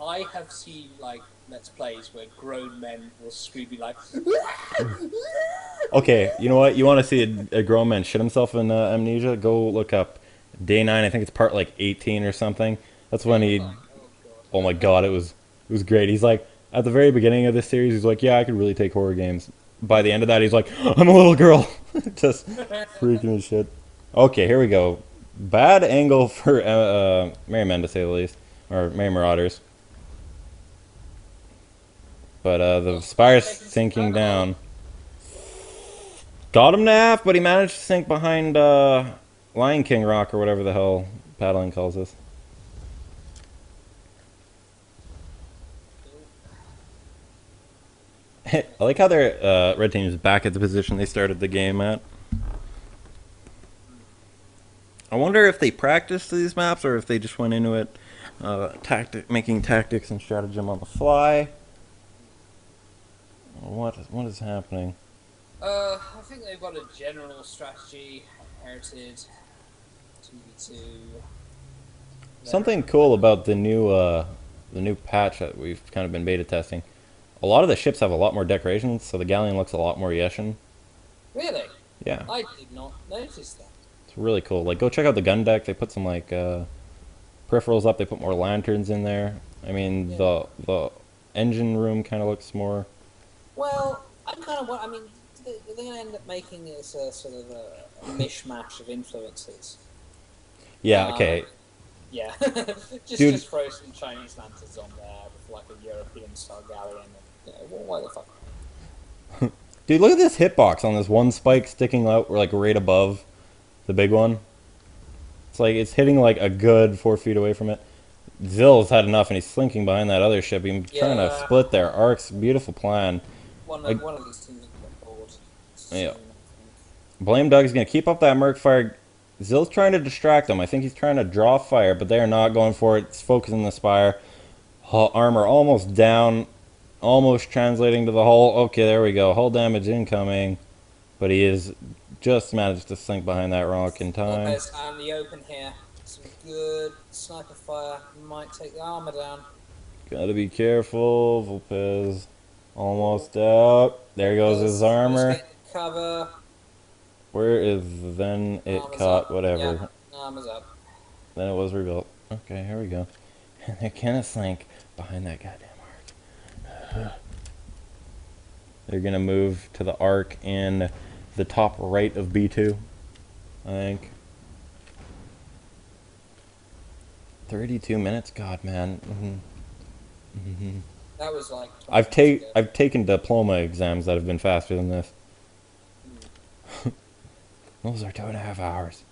I have seen like let's plays where grown men will scream like. okay, you know what? You want to see a grown man shit himself in Amnesia? Go look up Day 9. I think it's part like 18 or something. That's when he. Oh my god, it was great. He's like at the very beginning of this series, he's like, yeah, I could really take horror games. By the end of that, he's like, I'm a little girl, just freaking his shit. Okay, here we go. Bad angle for Merry Men to say the least, or Merry Marauders. But the spire's sinking down. Got him to half, but he managed to sink behind Lion King Rock or whatever the hell paddling calls this. I like how their red team is back at the position they started the game at. I wonder if they practiced these maps or if they just went into it making tactics and stratagem on the fly. What is happening? I think they've got a general strategy inherited. 2v2. Something cool about the new patch that we've kind of been beta testing. A lot of the ships have a lot more decorations, so the galleon looks a lot more Yeshin. Really? Yeah. I did not notice that. It's really cool. Like, go check out the gun deck. They put some like peripherals up. They put more lanterns in there. I mean, Yeah. the engine room kind of looks more. Well, I'm kind of. I mean, they're going to end up making this a sort of a mishmash of influences. Yeah. Okay. Yeah. Dude. Just throw some Chinese lanterns on there with like a European style galleon. And, well, why the fuck? Dude, look at this hitbox on this one spike sticking out, like right above the big one. It's like it's hitting like a good 4 feet away from it. Zill's had enough, and he's slinking behind that other ship. He's trying to split their arcs. Beautiful plan. One of these teams will get bored. Yeah. Blame Doug's gonna keep up that merc fire. Zill's trying to distract him. I think he's trying to draw fire, but they are not going for it. It's focusing the spire. Armor almost down. Almost translating to the hull. Okay, there we go. Hull damage incoming. But he is just managed to slink behind that rock in time. Lopez and the open here. Some good sniper fire. Might take the armor down. Gotta be careful. Volpez almost out. There goes his armor. Cover. Where is then it Armor's caught? up. Whatever. Yeah, armor's up. Then it was rebuilt. Okay, here we go. And they're gonna slink behind that goddamn arc. They're gonna move to the arc in the top right of B2, I think. 32 minutes? God, man. That was like. I've taken diploma exams that have been faster than this. Those are 2.5 hours.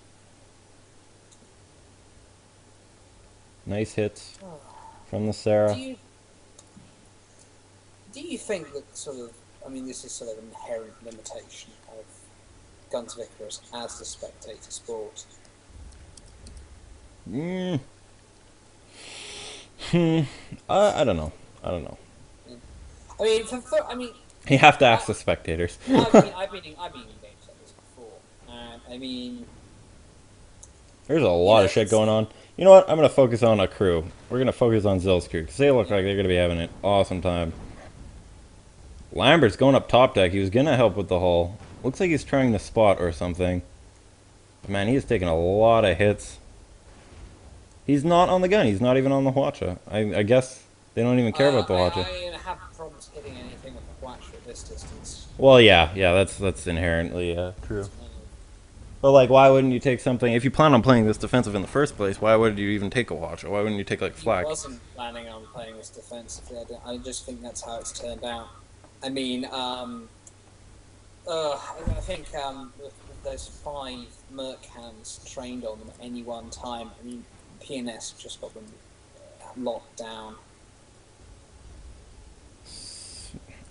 Nice hits from the Sarah. Do you think that sort of, I mean, this is sort of an inherent limitation of Guns of Icarus as the spectator sport? I don't know. I mean, I mean, You have to ask the spectators. I've been in games like this before, and I mean, There's a lot of shit going on. You know what? I'm going to focus on a crew. We're going to focus on Zill's crew, because they look like they're going to be having an awesome time. Lambert's going up top deck. He was gonna help with the hull. Looks like he's trying to spot or something. But man, he is taking a lot of hits. He's not on the gun. He's not even on the Hwacha. I guess they don't even care about the Hwacha. I have problems hitting anything with the Hwacha at this distance. Well, yeah, that's inherently true. It's kind of, But like, why wouldn't you take something if you plan on playing this defensive in the first place? Why would you even take a Hwacha? Why wouldn't you take like I flak? wasn't planning on playing this defensively. I just think that's how it's turned out. I mean, I think with those 5 Merc hands trained on them at any one time, I mean, PNS just got them locked down.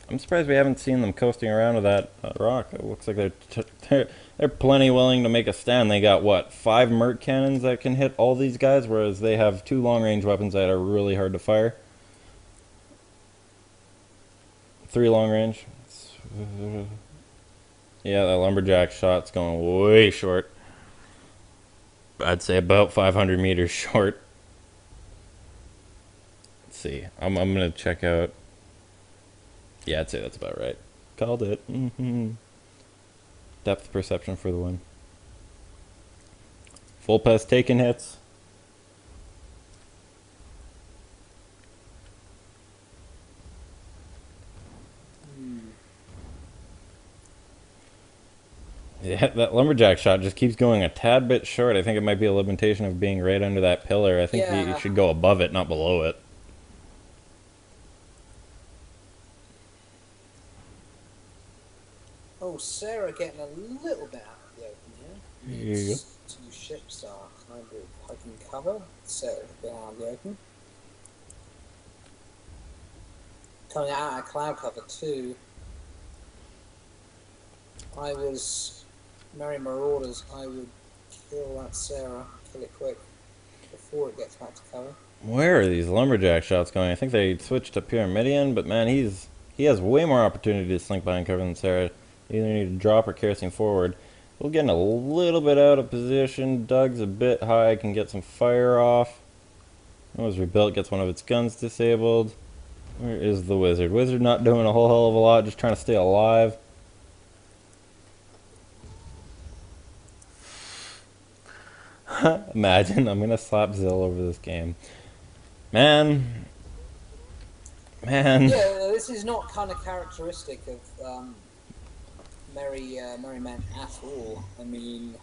I'm surprised we haven't seen them coasting around to that rock. It looks like they're plenty willing to make a stand. They got what, 5 Merc cannons that can hit all these guys, whereas they have 2 long range weapons that are really hard to fire. 3 long range. Yeah, that lumberjack shot's going way short. I'd say about 500 meters short. Let's see. I'm gonna check out. Yeah, I'd say that's about right. Called it. Depth perception for the win. Full pass taking hits. Yeah, that lumberjack shot just keeps going a tad bit short. I think it might be a limitation of being right under that pillar. I think you should go above it, not below it. Oh, Sarah getting a little bit out of the open here. Here you go. 2 ships are kind of taking cover. Sarah a bit out of the open. Coming out of cloud cover too. I was Marauders. I would kill that Sarah. Kill it quick before it gets back to cover. Where are these lumberjack shots going? I think they switched to Pyramidion, but man, he has way more opportunity to slink behind cover than Sarah. You either need to drop or kerosene forward. We're getting a little bit out of position. Doug's a bit high, can get some fire off. It was rebuilt, gets one of its guns disabled. Where is the wizard? Wizard not doing a whole hell of a lot, just trying to stay alive. Imagine, I'm gonna slap Zill over this game. Man. Yeah, this is not kind of characteristic of Merry Men at all. I mean,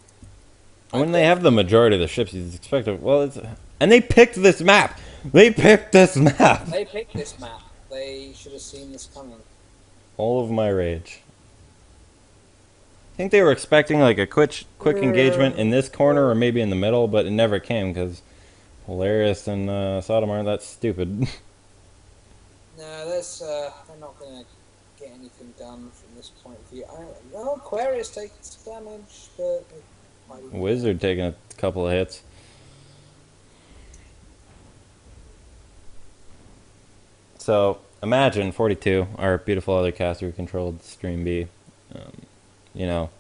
when they have the majority of the ships, you'd expect it. Well, and they picked this map. They picked this map. They picked this map. They should have seen this coming. All of my rage. I think they were expecting like a quick engagement in this corner or maybe in the middle, but it never came because Hilarious and Sodom aren't that stupid. No, they're not going to get anything done from this point of view. Well, Aquarius taking some damage, but Wizard taking a couple of hits. So imagine 42, our beautiful other caster who controlled Stream B. You know,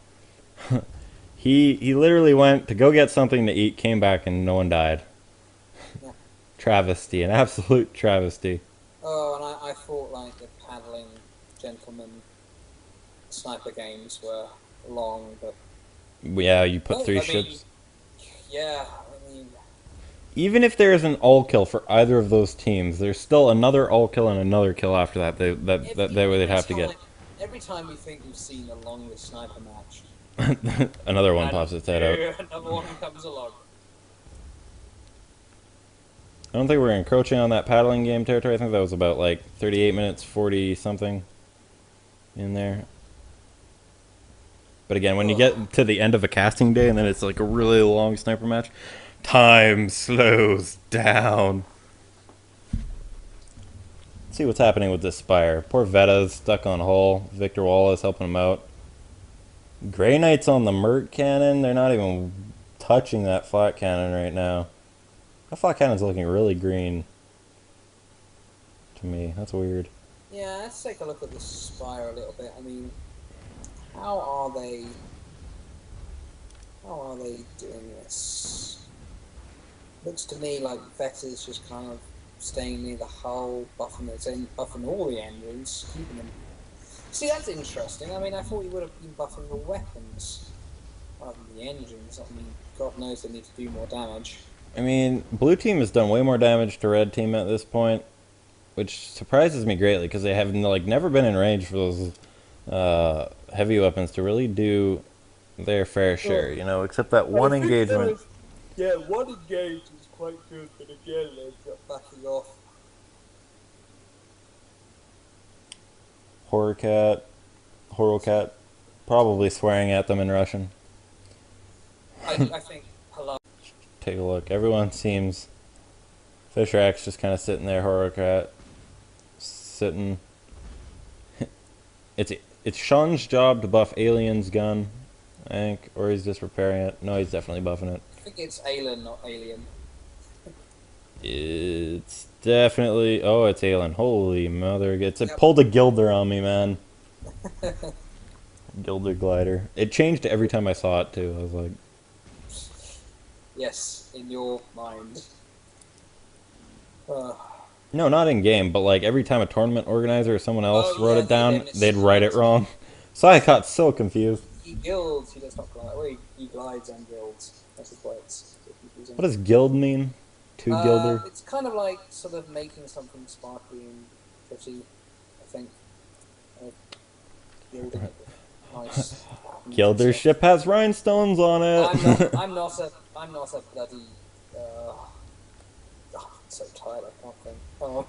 he literally went to go get something to eat, came back, and no one died. Yeah. Travesty, an absolute travesty. Oh, and I thought like the paddling gentleman sniper games were long, but yeah, you put 3 ships. Yeah, I mean, even if there is an all kill for either of those teams, there's still another all kill and another kill after that. They'd have to get. Every time we think we've seen the longest sniper match, another one pops its head out. Another one comes along. I don't think we're encroaching on that paddling game territory. I think that was about like 38 minutes, 40 something in there. But again, when you get to the end of a casting day and then it's like a really long sniper match, time slows down. Let's see what's happening with this Spire. Poor Vetta's stuck on hull. Victor Wallace helping him out. Grey Knight's on the Merc cannon. They're not even touching that flat cannon right now. That flat cannon's looking really green to me. That's weird. Yeah, let's take a look at the Spire a little bit. I mean, how are they doing this? Looks to me like Vetta's just kind of staying near the hull, buffing all the engines, keeping them See, that's interesting. I mean, I thought you would have been buffing the weapons rather than the engines. I mean, God knows they need to do more damage. I mean, blue team has done way more damage to red team at this point, which surprises me greatly because they have like never been in range for those heavy weapons to really do their fair share. You know, except that one engagement. Yeah, one engage was quite good, but again, they got backing off. Horror cat, probably swearing at them in Russian. I think, hello. Take a look. Everyone seems. Fisher X just kind of sitting there. Horror cat sitting. It's Sean's job to buff Alien's gun, I think, or he's just repairing it. No, he's definitely buffing it. I think it's Alien, not Alien. It's definitely. Oh, it's Alien. Holy mother! It pulled a Gilder on me, man. Gilder glider. It changed every time I saw it too. I was like, yes, in your mind. no, not in game, but like every time a tournament organizer or someone else wrote it down, then they'd write it wrong. So I got so confused. He guilds. He does not glide. Well, he glides and guilds. That's why it's so confusing. What does guild mean? Gilder? It's kind of like sort of making something sparkly and pretty, I think. Gilding it with nice. Gilder's ship has rhinestones on it. I'm not a bloody. I'm so tired. I can't think. Oh.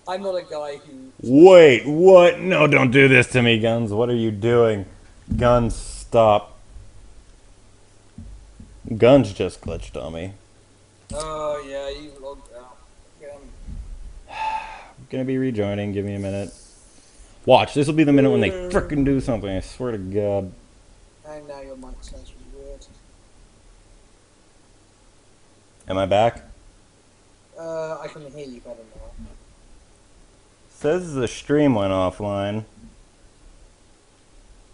I'm not a guy who. Wait, what? No, don't do this to me, Guns. What are you doing? Guns, stop. Guns just glitched on me. Oh yeah, you logged out. I'm gonna be rejoining. Give me a minute. Watch, this will be the minute when they frickin' do something. I swear to God. And now your mic sounds really weird. Am I back? I can hear you better now. Says the stream went offline.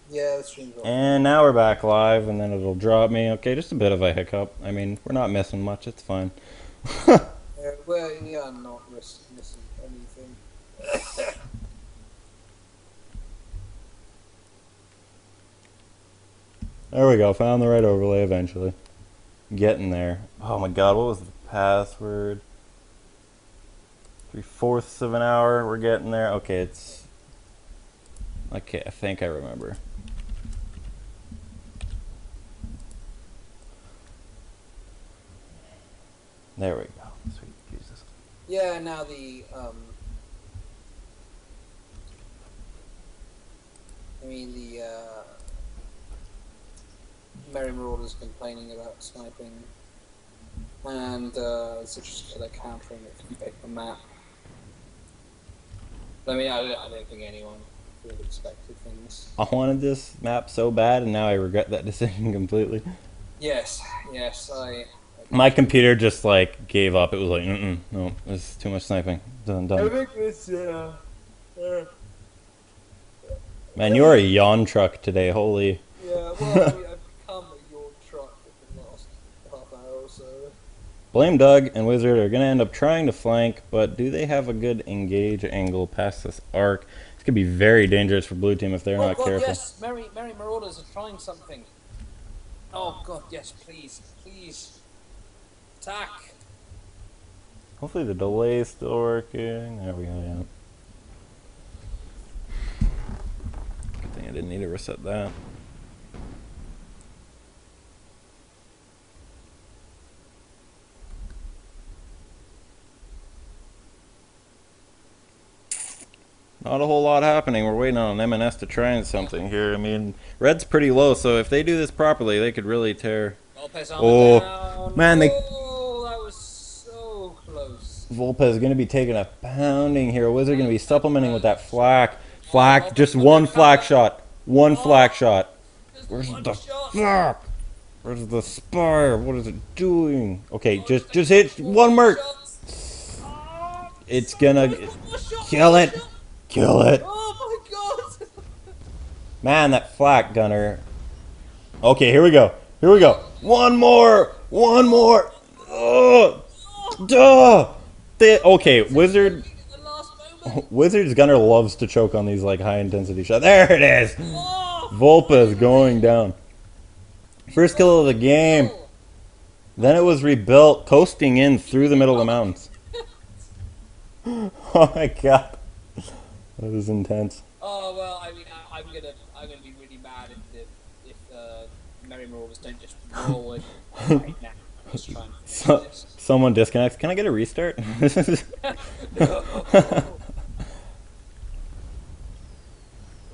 Yeah, the stream's off. And now we're back live, and then it'll drop me. Okay, just a bit of a hiccup. I mean, we're not missing much. It's fine. Well, yeah, I'm not missing anything. There we go. Found the right overlay eventually. Getting there. Oh my God, what was the password? 3/4 of an hour. We're getting there. Okay, it's. Okay, I think I remember. There we go. Sweet Jesus. Yeah, now the Marauders complaining about sniping, and Citrus Killer countering it if you pick the map. I mean, I don't think anyone really expected things. I wanted this map so bad, and now I regret that decision completely. Yes, My computer just like gave up. It was like, no, this is too much sniping. Done. I think this, Man, you're a yawn truck today. Holy. Yeah, well, I mean, I've become a yawn truck in the last half hour or so. Blame Doug and Wizard are going to end up trying to flank, but do they have a good engage angle past this arc? This could be very dangerous for blue team if they're not careful. Yes, Merry Marauders are trying something. Oh God, yes, please. Attack. Hopefully the delay is still working. There we go, yeah. Good thing I didn't need to reset that. Not a whole lot happening. We're waiting on M&S to try something here. I mean, red's pretty low, so if they do this properly, they could really tear. Oh, man, they. Oh, that was so close. Volpez is going to be taking a pounding here. Wizard going to be supplementing with that flak. Just one flak shot. One flak shot. Where's the flak? Where's the spire? What is it doing? Okay, just hit one mark. It's gonna kill it. Kill it. Oh my God. Man, that flak gunner. Okay, here we go. One more. Oh, duh. Okay, Wizard. Wizard's Gunner loves to choke on these like high intensity shots. There it is. Oh, Volpa's going down. First kill of the game. Then it was rebuilt, coasting in through the middle of the mountains. Oh my god, that was intense. Oh well, I mean, I'm gonna be really mad if Merry Marauders don't just roll it right now. Let's try and finish this. Someone disconnects. Can I get a restart? No.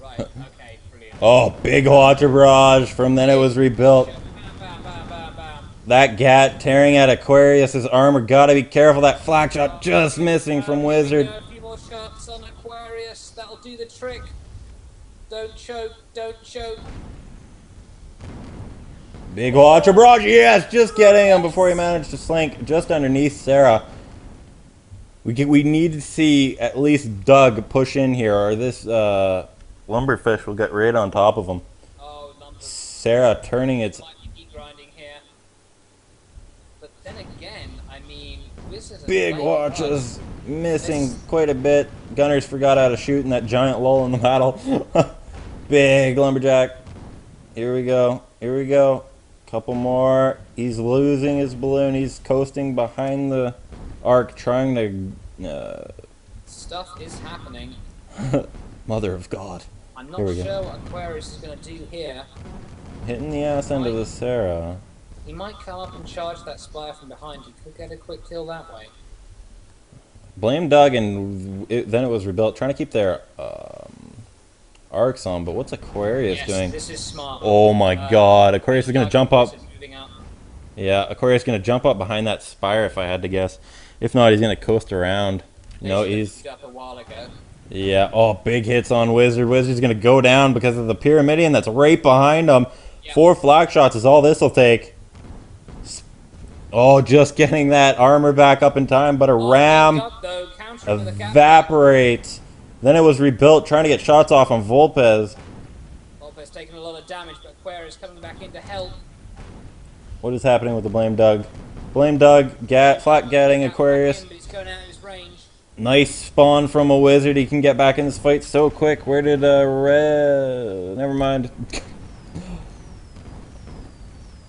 Right. Okay. Brilliant. Oh, big Watcher barrage from Then It Was Rebuilt. Bam, bam, bam, bam, bam. That Gat tearing at Aquarius's armor. Gotta be careful. That flak shot just missing from Wizard. A few more shots on Aquarius. That'll do the trick. Don't choke. Don't choke. Big Watcher barrage. Yes, just getting him before he managed to slink just underneath Sarah. We need to see at least Doug push in here, or this Lumberfish will get right on top of him. Oh, Sarah turning its... Might be grinding here. But then again, I mean, Wizards Big Watches missing quite a bit. Gunners forgot how to shoot in that giant lull in the battle. Big Lumberjack. Here we go. Here we go. Couple more. He's losing his balloon. He's coasting behind the arc, trying to... Stuff is happening. Mother of God. I'm not sure what Aquarius is going to do here. Hitting the ass end of the Sarah. He might come up and charge that Spire from behind. He could get a quick kill that way. Blame Doug, and Then It Was Rebuilt, trying to keep their arcs on, but what's Aquarius doing? This is smart. Oh my god, Aquarius is going to jump up. Up. Yeah, Aquarius is going to jump up behind that Spire if I had to guess. If not, he's going to coast around. No, he's... Up a while ago. Yeah, oh, big hits on Wizard. Wizard's going to go down because of the Pyramidion that's right behind him. Yep. 4 flak shots is all this will take. Oh, just getting that armor back up in time, but a ram evaporates. Then It Was Rebuilt, trying to get shots off on Volpez. Volpez taking a lot of damage, but Aquarius coming back in to help. What is happening with the Blame Doug? Blame Doug, flat getting Aquarius. He's going out of his range. Nice spawn from a Wizard. He can get back in this fight so quick. Where did never mind.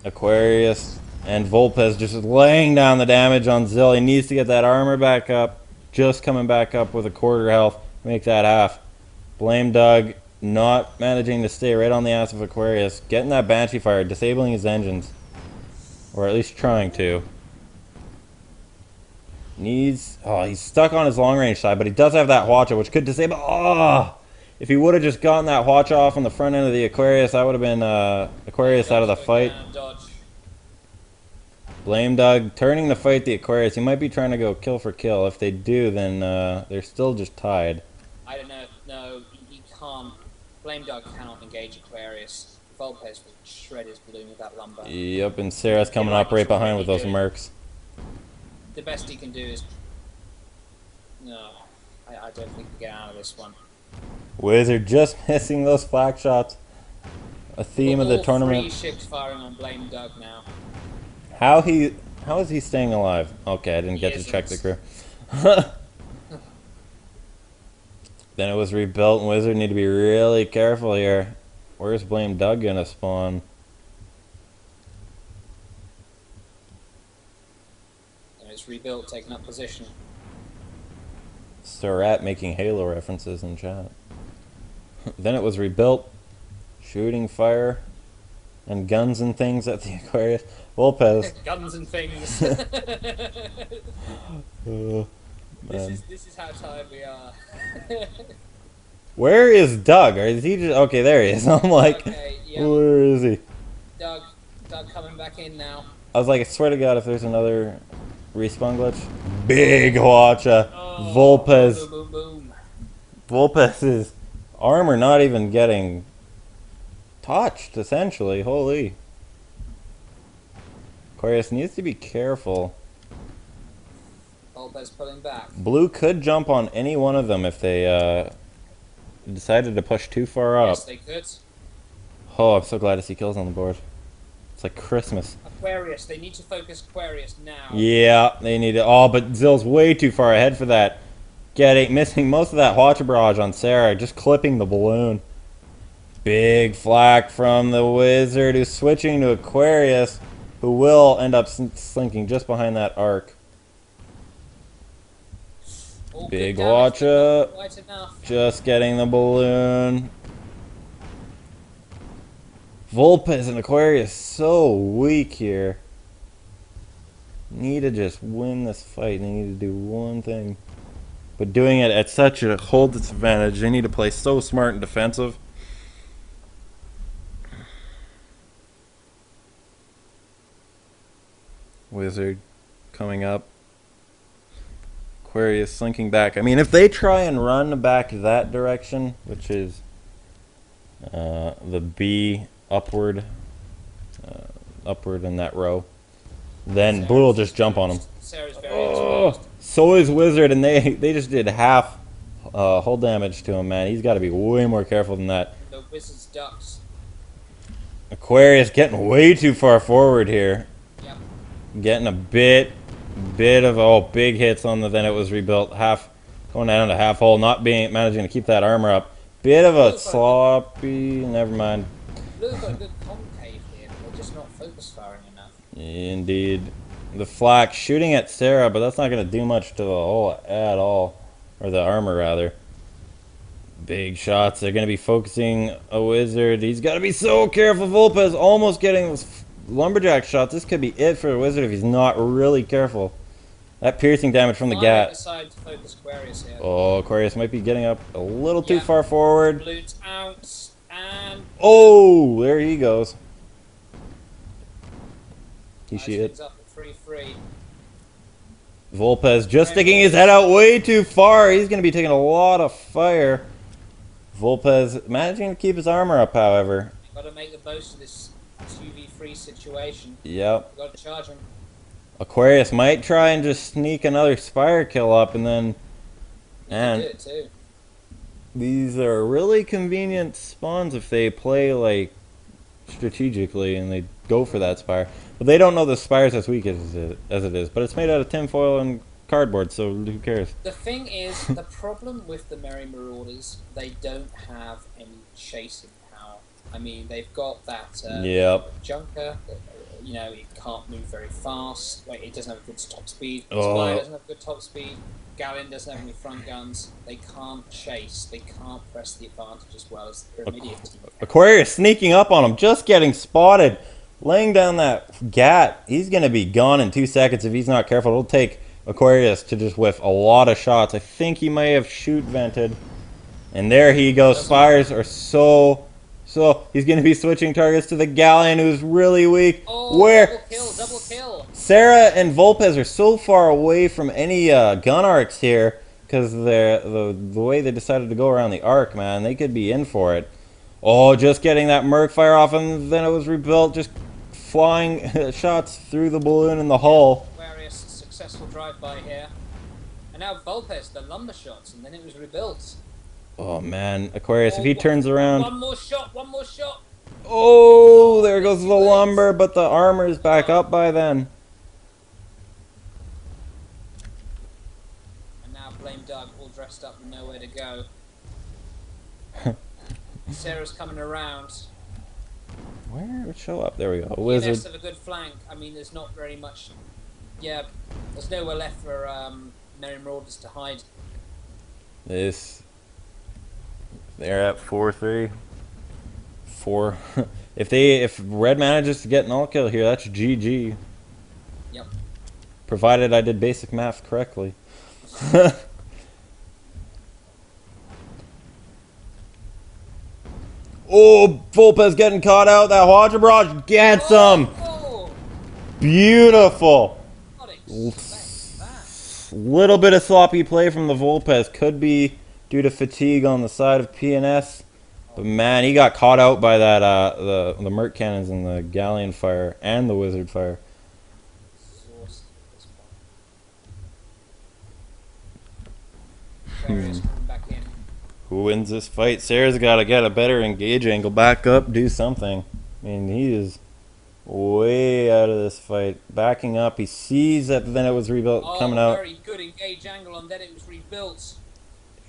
Aquarius and Volpez just laying down the damage on Zill. He needs to get that armor back up. Just coming back up with a quarter health. Make that half. Blame Doug not managing to stay right on the ass of Aquarius. Getting that Banshee fire, disabling his engines. Or at least trying to. Needs... Oh, he's stuck on his long range side, but he does have that Hwacha, which could disable... Oh! If he would have just gotten that Hwacha off on the front end of the Aquarius, that would have been Aquarius out of the fight. Blame Doug turning to fight the Aquarius. He might be trying to go kill for kill. If they do, then they're still just tied. I don't know. No, he can't. Blame Doug cannot engage Aquarius. Volpez will shred his balloon with that lumber. Yep, and Sarah's coming up right behind with those mercs. The best he can do is... No, I don't think we can get out of this one. Wizard just missing those flak shots. A theme of the tournament. 3 ships firing on Blame Doug now. How is he staying alive? Okay, I didn't get to check the crew. Then It Was Rebuilt, and Wizard need to be really careful here. Where's Blame Doug gonna spawn? And it's Rebuilt, taking up position. Surat making Halo references in chat. Then It Was Rebuilt, shooting fire and guns and things at the Aquarius. Volpez. Guns and things. This is how tired we are. Where is Doug? Or is he just... Okay, there he is. I'm like, okay, yeah. Where is he? Doug coming back in now. I was like, I swear to God, if there's another respawn glitch. Big Hwacha. Oh, Volpez. boom, boom, boom. Volpez's armor not even getting touched, essentially. Holy. Aquarius needs to be careful. Volpez pulling back. Blue could jump on any one of them if they decided to push too far up. Yes, they could. Oh, I'm so glad to see kills on the board. It's like Christmas. Aquarius, they need to focus Aquarius now. Yeah, they need it. Oh, but Zill's way too far ahead for that. missing most of that water barrage on Sarah, just clipping the balloon. Big flak from the Wizard, who's switching to Aquarius, who will end up slinking just behind that arc. Big watcha, just getting the balloon. Vulpes and Aquarius so weak here. Need to just win this fight. They need to do one thing. But doing it at such a hold disadvantage, they need to play so smart and defensive. Wizard coming up. Aquarius slinking back. I mean, if they try and run back that direction, which is the B upward in that row, then Blue will just jump on them. Oh, so is Wizard, and they just did half hull damage to him, man. He's got to be way more careful than that. The Wizard's ducks. Aquarius getting way too far forward here. Yep. Getting a bit of big hits on the. Then it was rebuilt going down to half hull, not managing to keep that armor up. Bit of a sloppy. Never mind. Blue's got a good concave here, but they're just not focus firing enough. Indeed. The flak shooting at Sarah, but that's not going to do much to the hull at all. Or the armor, rather. Big shots. They're going to be focusing a Wizard. He's got to be so careful. Vulpes almost getting those lumberjack shots. This could be it for the Wizard if he's not really careful. That piercing damage from the Gat. Decide to focus Aquarius here. Oh, Aquarius might be getting up a little too far forward. Balloon's out, and... Oh, there he goes. He shit. Up at 3-3. Vulpes just sticking his head out way too far. He's going to be taking a lot of fire. Vulpes managing to keep his armor up, however. Got to make the most of this 2v3 situation. Yep. Got to charge him. Aquarius might try and just sneak another Spire kill up, and then... And do it too. These are really convenient spawns if they play, like, strategically, and they go for that Spire. But they don't know the Spire's as weak as it is. But it's made out of tinfoil and cardboard, so who cares? The thing is, the problem with the Merry Marauders, they don't have any chasing power. I mean, they've got that Junker, you know, it can't move very fast. Like, it doesn't have a good top speed. Spire doesn't have good top speed. Galleon doesn't have any front guns. They can't chase. They can't press the advantage as well as the immediate team. Aquarius sneaking up on him, just getting spotted. Laying down that Gat. He's going to be gone in 2 seconds if he's not careful. It'll take Aquarius to just whiff a lot of shots. I think he may have shoot vented. And there he goes. Spires are so he's going to be switching targets to the Galleon, who's really weak. Oh, double kill. Sarah and Vulpes are so far away from any gun arcs here because the way they decided to go around the arc, man, they could be in for it. Oh, just getting that Merc fire off, and then it was rebuilt, just flying shots through the balloon in the hull. Aquarius, successful drive-by here. And now Vulpes, the lumber shots, and then it was rebuilt. Oh, man. Aquarius, if he turns around... One more shot! Oh, there goes the lumber, but the armor is back up by then. And now Blame Doug, all dressed up and nowhere to go. Sarah's coming around. Where would show up? There we go. Wizard. Of a good flank. I mean, there's not very much... Yeah, there's nowhere left for Merry Marauders to hide. They're at 4-3. 4. If Red manages to get an all kill here, that's GG. Yep. Provided I did basic math correctly. Oh, Vulpes getting caught out. That Water Barrage gets him. Beautiful. Little bit of sloppy play from the Vulpes. Could be due to fatigue on the side of PNS. But man, he got caught out by that the Merc cannons and the Galleon fire and the Wizard fire. Who wins this fight? Sarah's got to get a better engage angle, back up, do something. I mean, he is way out of this fight. Backing up, he sees that then it was rebuilt coming Oh, out. very good engage angle, and then it was rebuilt.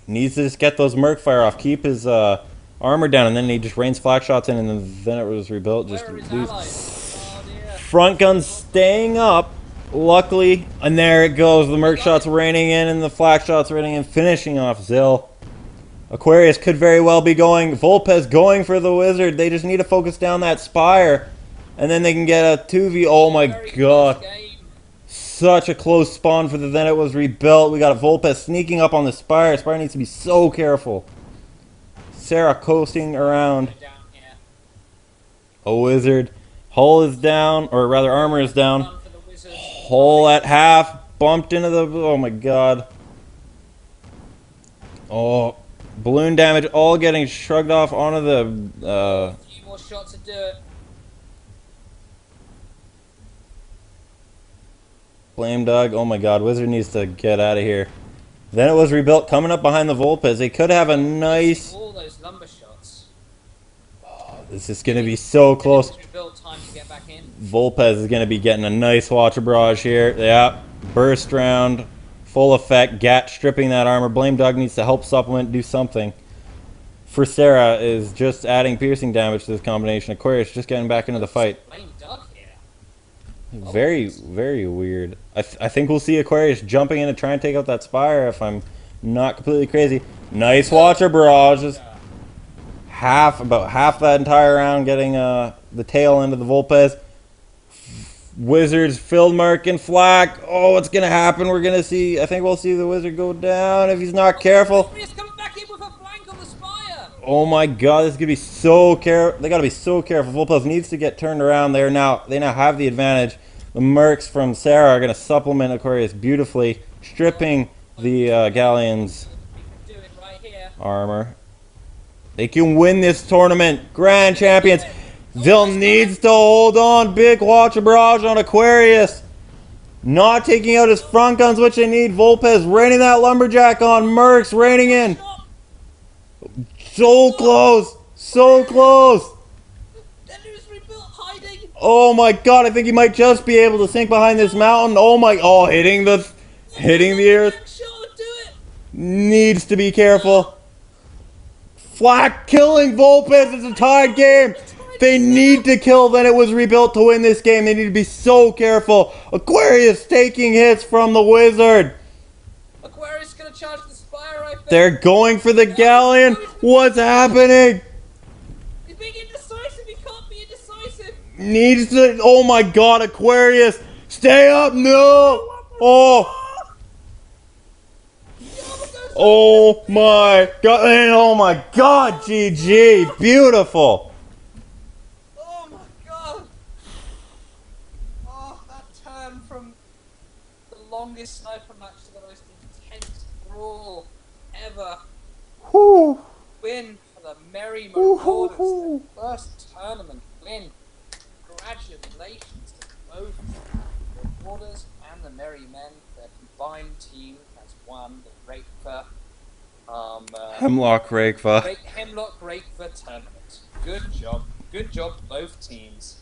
Needs to just get those Merc fire off, keep his armor down, and then he just rains flak shots in, and then it was rebuilt. Where Just are his lose. allies? Oh dear. Front gun staying up, luckily, and there it goes. The Merc shots raining in, and the flak shots raining in, finishing off Zill. Aquarius could very well be going. Volpez going for the wizard. They just need to focus down that spire, and then they can get a 2v. Oh my Very god. close game. Such a close spawn for the then it was rebuilt. We got a Volpez sneaking up on the spire. Spire needs to be so careful. Sarah coasting around. Down here. A wizard. Hull is down, or rather armor is down. Run for the wizard. Hull at half. Bumped into the... Oh my god. Oh. Balloon damage all getting shrugged off onto the... A few more shots to do it. Blame Doug. Oh my god, Wizard needs to get out of here. Then it was rebuilt, coming up behind the Volpez. They could have a nice... All those lumber shots. This is going to be so close. It was rebuilt, time to get back in. Volpez is going to be getting a nice Watcher Barrage here. Yeah, burst round, full effect. Gat stripping that armor. Blame Doug needs to help supplement, do something. For Sarah is just adding piercing damage to this combination. Aquarius just getting back into the fight. Blame Doug here. Very, very weird. I think we'll see Aquarius jumping in to try and take out that spire if I'm not completely crazy. Nice Watcher Barrages. About half that entire round getting the tail end of the Volpez. Wizards, Field Mark, and Flak. Oh, what's going to happen? We're going to see, I think we'll see the Wizard go down if he's not careful. He's coming back in with a flank on the spire. Oh my god, this is going to be so careful. They got to be so careful. Volpez needs to get turned around. They now have the advantage. The Mercs from Sarah are going to supplement Aquarius beautifully, stripping the Galleon's Do it right here. armor. They can win this tournament. Grand champions. Zill needs to hold on. Big Watcher Barrage on Aquarius. Not taking out his front guns, which they need. Volpez raining that Lumberjack on. Mercs raining in. So close. So close. Then it was rebuilt, hiding. Oh my god, I think he might just be able to sink behind this mountain. Oh my, oh, hitting the earth. Shot, do it. Needs to be careful. Flak killing Volpez. It's a tied game. They need to kill, then it was rebuilt to win this game. They need to be so careful. Aquarius taking hits from the Wizard. Aquarius gonna charge the spire, I think. They're going for the Galleon. What's happening? He's being indecisive. He can't be indecisive. Needs to... Oh my god, Aquarius. Stay up. No. Oh. Oh my god. Oh my god. GG. Beautiful. Oh my god. Oh, that turn from the longest sniper match to the most intense brawl ever. Whew. Win for the Merry Marauders. Their first tournament win. Congratulations to both the Marauders and the Merry Men. Their combined team has won the Rejkva, Hemlock-Rejkva. Hemlock-Rejkva tournament. Good job. Good job, both teams.